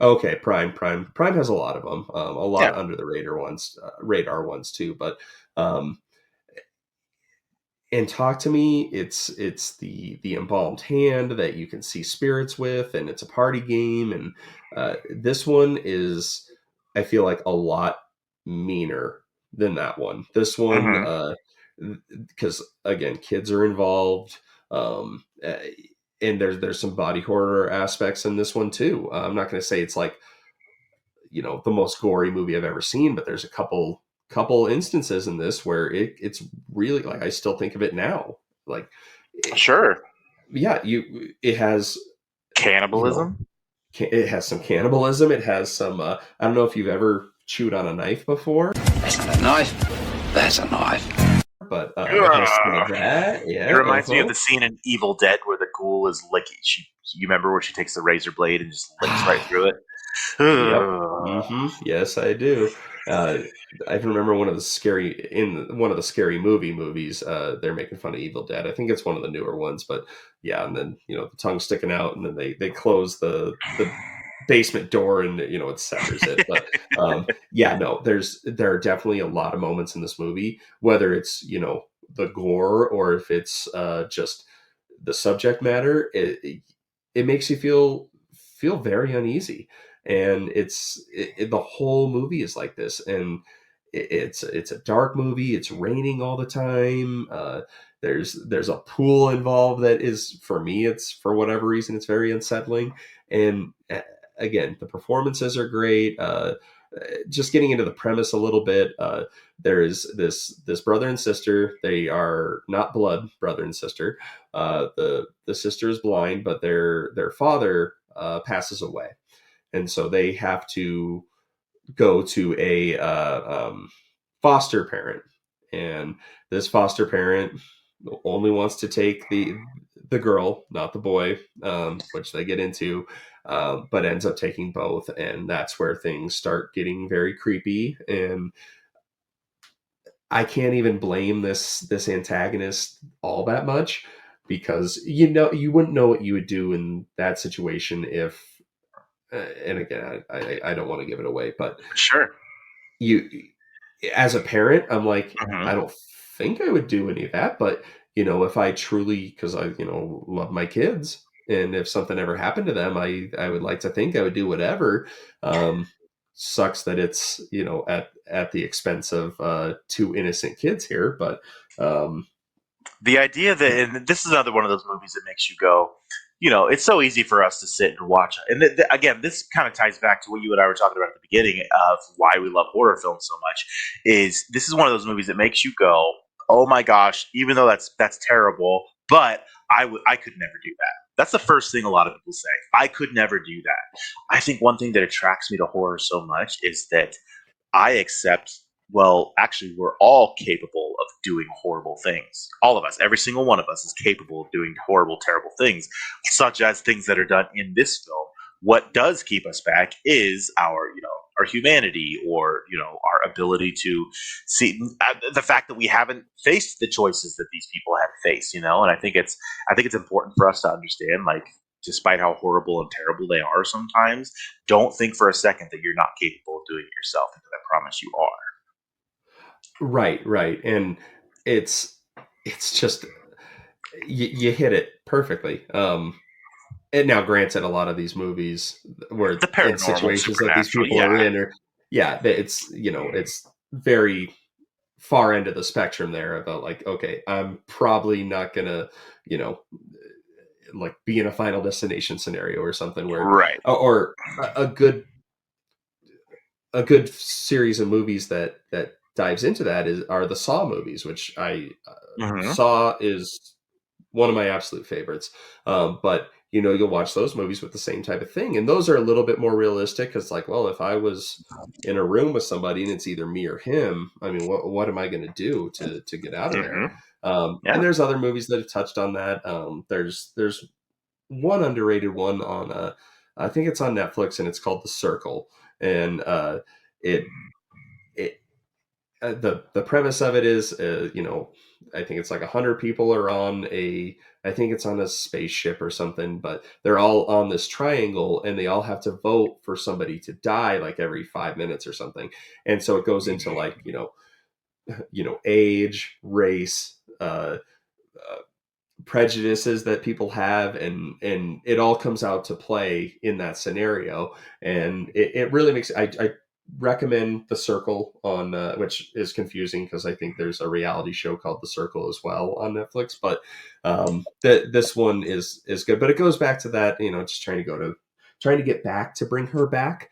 Speaker 3: Okay, Prime has a lot of them, a lot under the radar ones too. But and Talk to Me, it's the embalmed hand that you can see spirits with, and it's a party game. And this one is, I feel like, a lot meaner than that one. This one, because again, kids are involved. And there's some body horror aspects in this one too. I'm not going to say it's like, you know, the most gory movie I've ever seen, but there's a couple instances in this where it's really, like, I still think of it now. Like,
Speaker 4: sure,
Speaker 3: yeah, it has
Speaker 4: cannibalism.
Speaker 3: You know, it has some cannibalism. It has some. I don't know if you've ever chewed on a knife before.
Speaker 9: That's not a knife. That's a knife.
Speaker 3: But that, yeah,
Speaker 4: it reminds me of the scene in Evil Dead where the ghoul is licking. You remember where she takes the razor blade and just licks right through it?
Speaker 3: Yep. Yes, I do. I can remember one of the scary movies. They're making fun of Evil Dead. I think it's one of the newer ones, but yeah. And then, you know, the tongue sticking out, and then they close the basement door, and, you know, it severs it. But yeah, no, there are definitely a lot of moments in this movie, whether it's, you know, the gore or if it's just the subject matter. It makes you feel very uneasy, and the whole movie is like this. And it's a dark movie. It's raining all the time. There's a pool involved that is, for me, it's, for whatever reason, it's very unsettling. And again, the performances are great. Just getting into the premise a little bit, there is this brother and sister. They are not blood brother and sister. The sister is blind, but their father passes away, and so they have to go to a foster parent. And this foster parent only wants to take the girl, not the boy, which they get into, but ends up taking both. And that's where things start getting very creepy. And I can't even blame this antagonist all that much, because, you know, you wouldn't know what you would do in that situation if, and again, I don't want to give it away, but
Speaker 4: sure,
Speaker 3: you, as a parent, I'm like, I don't think I would do any of that. But, you know, if I truly, because I, you know, love my kids, and if something ever happened to them, I would like to think I would do whatever. Sucks that it's, you know, at the expense of two innocent kids here. But
Speaker 4: the idea that, and this is another one of those movies that makes you go, you know, it's so easy for us to sit and watch. And again, this kind of ties back to what you and I were talking about at the beginning of why we love horror films so much. Is this is one of those movies that makes you go, oh my gosh, even though that's terrible, but I could never do that. That's the first thing a lot of people say. I could never do that. I think one thing that attracts me to horror so much is that I accept, well, actually, we're all capable of doing horrible things. All of us, every single one of us is capable of doing horrible, terrible things, such as things that are done in this film. What does keep us back is our, you know, our humanity, or, you know, our ability to see the fact that we haven't faced the choices that these people have faced, you know. And I think it's important for us to understand, like, despite how horrible and terrible they are sometimes, don't think for a second that you're not capable of doing it yourself, because I promise you are.
Speaker 3: Right. And it's just, you hit it perfectly. And now, granted, a lot of these movies where in situations that these people are in, or it's, you know, it's very far end of the spectrum there about, like, okay, I'm probably not gonna, you know, like, be in a Final Destination scenario or something where,
Speaker 4: right,
Speaker 3: or a good series of movies that dives into that are the Saw movies, which I
Speaker 4: Mhm.
Speaker 3: Saw is one of my absolute favorites. But you'll watch those movies with the same type of thing, and those are a little bit more realistic because, like, well, if I was in a room with somebody and it's either me or him, I mean, what am I going to do to get out of there?
Speaker 4: Mhm.
Speaker 3: And
Speaker 4: Yeah.
Speaker 3: there's other movies that have touched on that. There's one underrated one on I think it's on Netflix, and it's called The Circle, and it it the premise of it is, I think it's like 100 people are on I think it's on a spaceship or something, but they're all on this triangle, and they all have to vote for somebody to die like every 5 minutes or something. And so it goes into like, age, race, prejudices that people have, and it all comes out to play in that scenario. And it really makes I recommend The Circle on which is confusing because I think there's a reality show called The Circle as well on Netflix, but this one is good. But it goes back to that, just trying to get back to bring her back.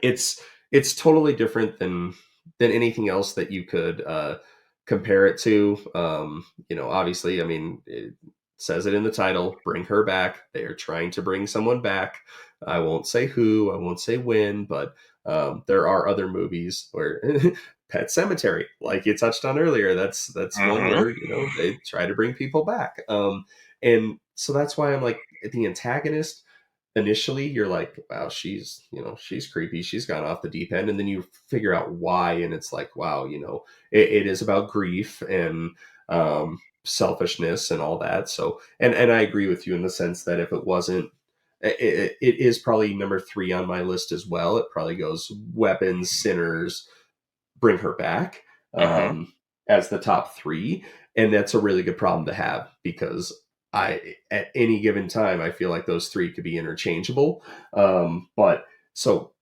Speaker 3: It's totally different than anything else that you could compare it to. Obviously, I mean, it says it in the title, bring her back. They are trying to bring someone back. I won't say who, I won't say when, but there are other movies where Pet Cemetery, like you touched on earlier, that's one
Speaker 4: Mhm.
Speaker 3: where they try to bring people back. And so that's why I'm like, the antagonist, initially you're like, wow, she's creepy, she's gone off the deep end, and then you figure out why, and it's like, wow, it is about grief and selfishness and all that. So, and I agree with you in the sense that if it wasn't, it is probably number 3 on my list as well. It probably goes Weapons, Sinners, Bring Her Back,
Speaker 4: Mhm.
Speaker 3: as the top 3. And that's a really good problem to have, because at any given time, I feel like those 3 could be interchangeable. But so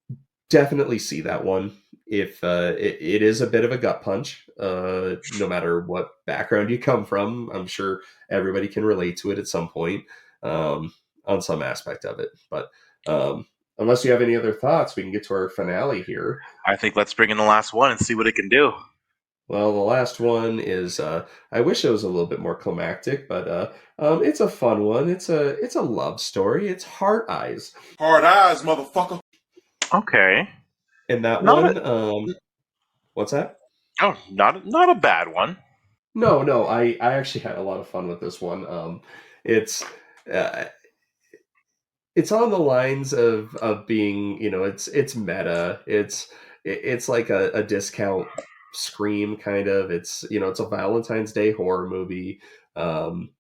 Speaker 3: definitely see that one. If it is a bit of a gut punch, no matter what background you come from, I'm sure everybody can relate to it at some point, on some aspect of it. But unless you have any other thoughts, we can get to our finale here.
Speaker 4: I think let's bring in the last one and see what it can do.
Speaker 3: Well, the last one is, I wish it was a little bit more climactic, but it's a fun one. It's a love story. It's Heart Eyes.
Speaker 1: Hard eyes, motherfucker.
Speaker 4: Okay.
Speaker 3: And that
Speaker 4: Not
Speaker 3: one,
Speaker 4: a,
Speaker 3: what's that?
Speaker 4: not a bad one.
Speaker 3: No, I actually had a lot of fun with this one. It's uh, it's on the lines of being, it's meta. It's like a discount Scream kind of. It's a Valentine's Day horror movie, um,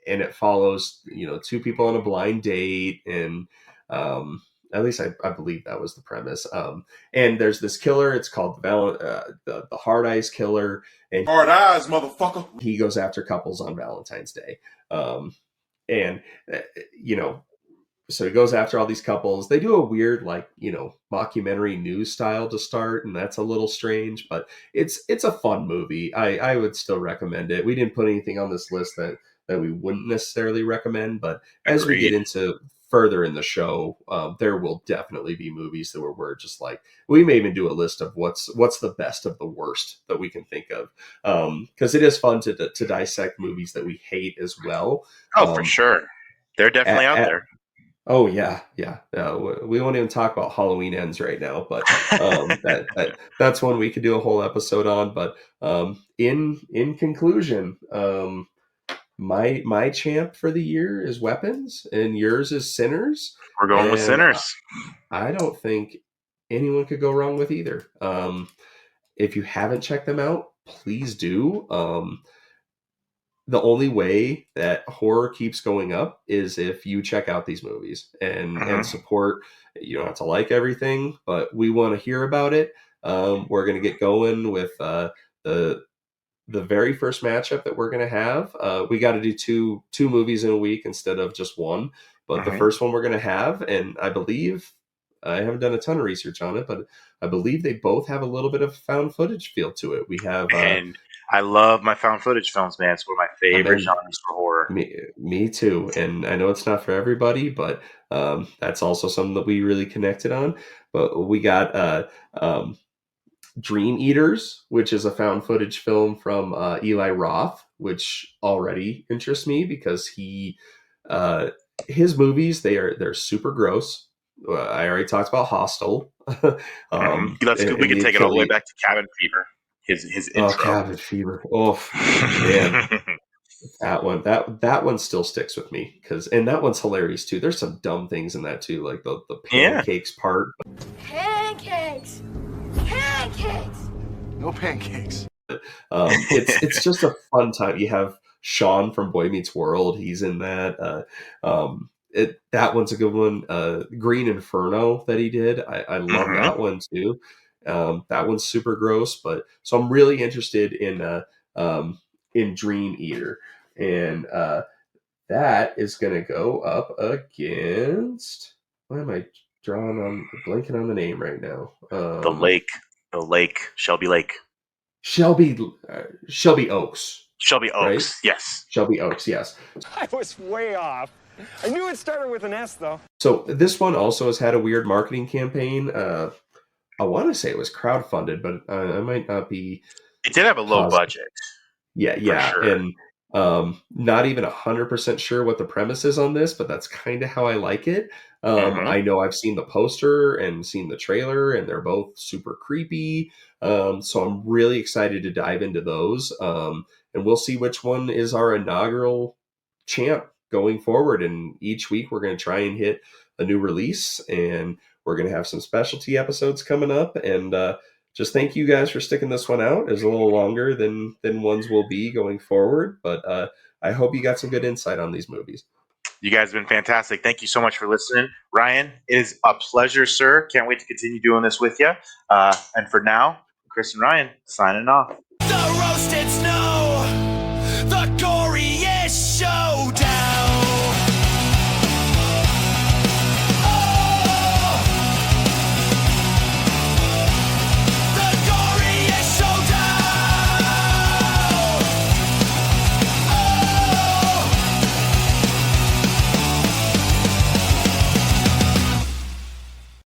Speaker 3: and it follows, 2 people on a blind date, and at least I believe that was the premise. And there's this killer. It's called the Hard Eyes Killer, and
Speaker 1: Hard eyes, motherfucker.
Speaker 3: he goes after couples on Valentine's Day. And you know so he goes after all these couples. They do a weird, like, mockumentary news style to start, and that's a little strange, but it's a fun movie. I would still recommend it. We didn't put anything on this list that we wouldn't necessarily recommend, but as we get
Speaker 4: Agreed.
Speaker 3: into further in the show, there will definitely be movies that we're just like, we may even do a list of what's the best of the worst that we can think of, because it is fun to dissect movies that we hate as well.
Speaker 4: Oh, for sure. They're definitely out
Speaker 3: at,
Speaker 4: there.
Speaker 3: Oh yeah. We won't even talk about Halloween Ends right now, but that's one we could do a whole episode on. But in conclusion, my champ for the year is Weapons, and yours is Sinners,
Speaker 4: We're going with
Speaker 3: and
Speaker 4: Sinners.
Speaker 3: I don't think anyone could go wrong with either. If you haven't checked them out, please do. The only way that horror keeps going up is if you check out these movies and
Speaker 4: Mhm.
Speaker 3: support. You don't have to like everything, but we want to hear about it. We're going to get going with the very first matchup that we're going to have. We got to do two movies in a week instead of just one. But the
Speaker 4: Mhm.
Speaker 3: first one we're going to have, and I believe, I haven't done a ton of research on it, but I believe they both have a little bit of found footage feel to it. We have
Speaker 4: And I love my found footage films, man. It's one of my favorite
Speaker 3: and
Speaker 4: genres for horror.
Speaker 3: me too. And I know it's not for everybody, but that's also something that we really connected on. But we got um, Dream Eaters, which is a found footage film from Eli Roth, which already interests me because his movies they're super gross. I already talked about Hostel.
Speaker 4: We can take it all the way back to Cabin Fever. His intro.
Speaker 3: Cabin Fever. Oh man, that one still sticks with me and that one's hilarious too. There's some dumb things in that too, like the pancakes part.
Speaker 12: Pancakes! Pancakes!
Speaker 5: No pancakes.
Speaker 3: It's just a fun time. You have Sean from Boy Meets World. He's in that. That one's a good one. Green Inferno that he did. I love that one too. That one's super gross, but so I'm really interested in Dream Eater, and that is going to go up against. Why am I blanking on the name right now?
Speaker 4: The lake, Shelby Lake.
Speaker 3: Shelby Oaks.
Speaker 4: Shelby Oaks,
Speaker 3: right?
Speaker 4: Yes.
Speaker 3: Shelby Oaks, yes.
Speaker 13: I was way off. I knew it started with an S, though.
Speaker 3: So this one also has had a weird marketing campaign. I want to say it was crowdfunded, but I might not be.
Speaker 4: It did have a low budget.
Speaker 3: Yeah, sure. And not even 100% sure what the premise is on this, but that's kind of how I like it. I know I've seen the poster and seen the trailer, and they're both super creepy. So I'm really excited to dive into those. And we'll see which one is our inaugural champ going forward. And each week we're going to try and hit a new release, and we're going to have some specialty episodes coming up. And just thank you guys for sticking this one out. It's a little longer than ones will be going forward, but I hope you got some good insight on these movies.
Speaker 4: You guys have been fantastic. Thank you so much for listening. Ryan, it is a pleasure, sir. Can't wait to continue doing this with you. And for now, Chris and Ryan signing off.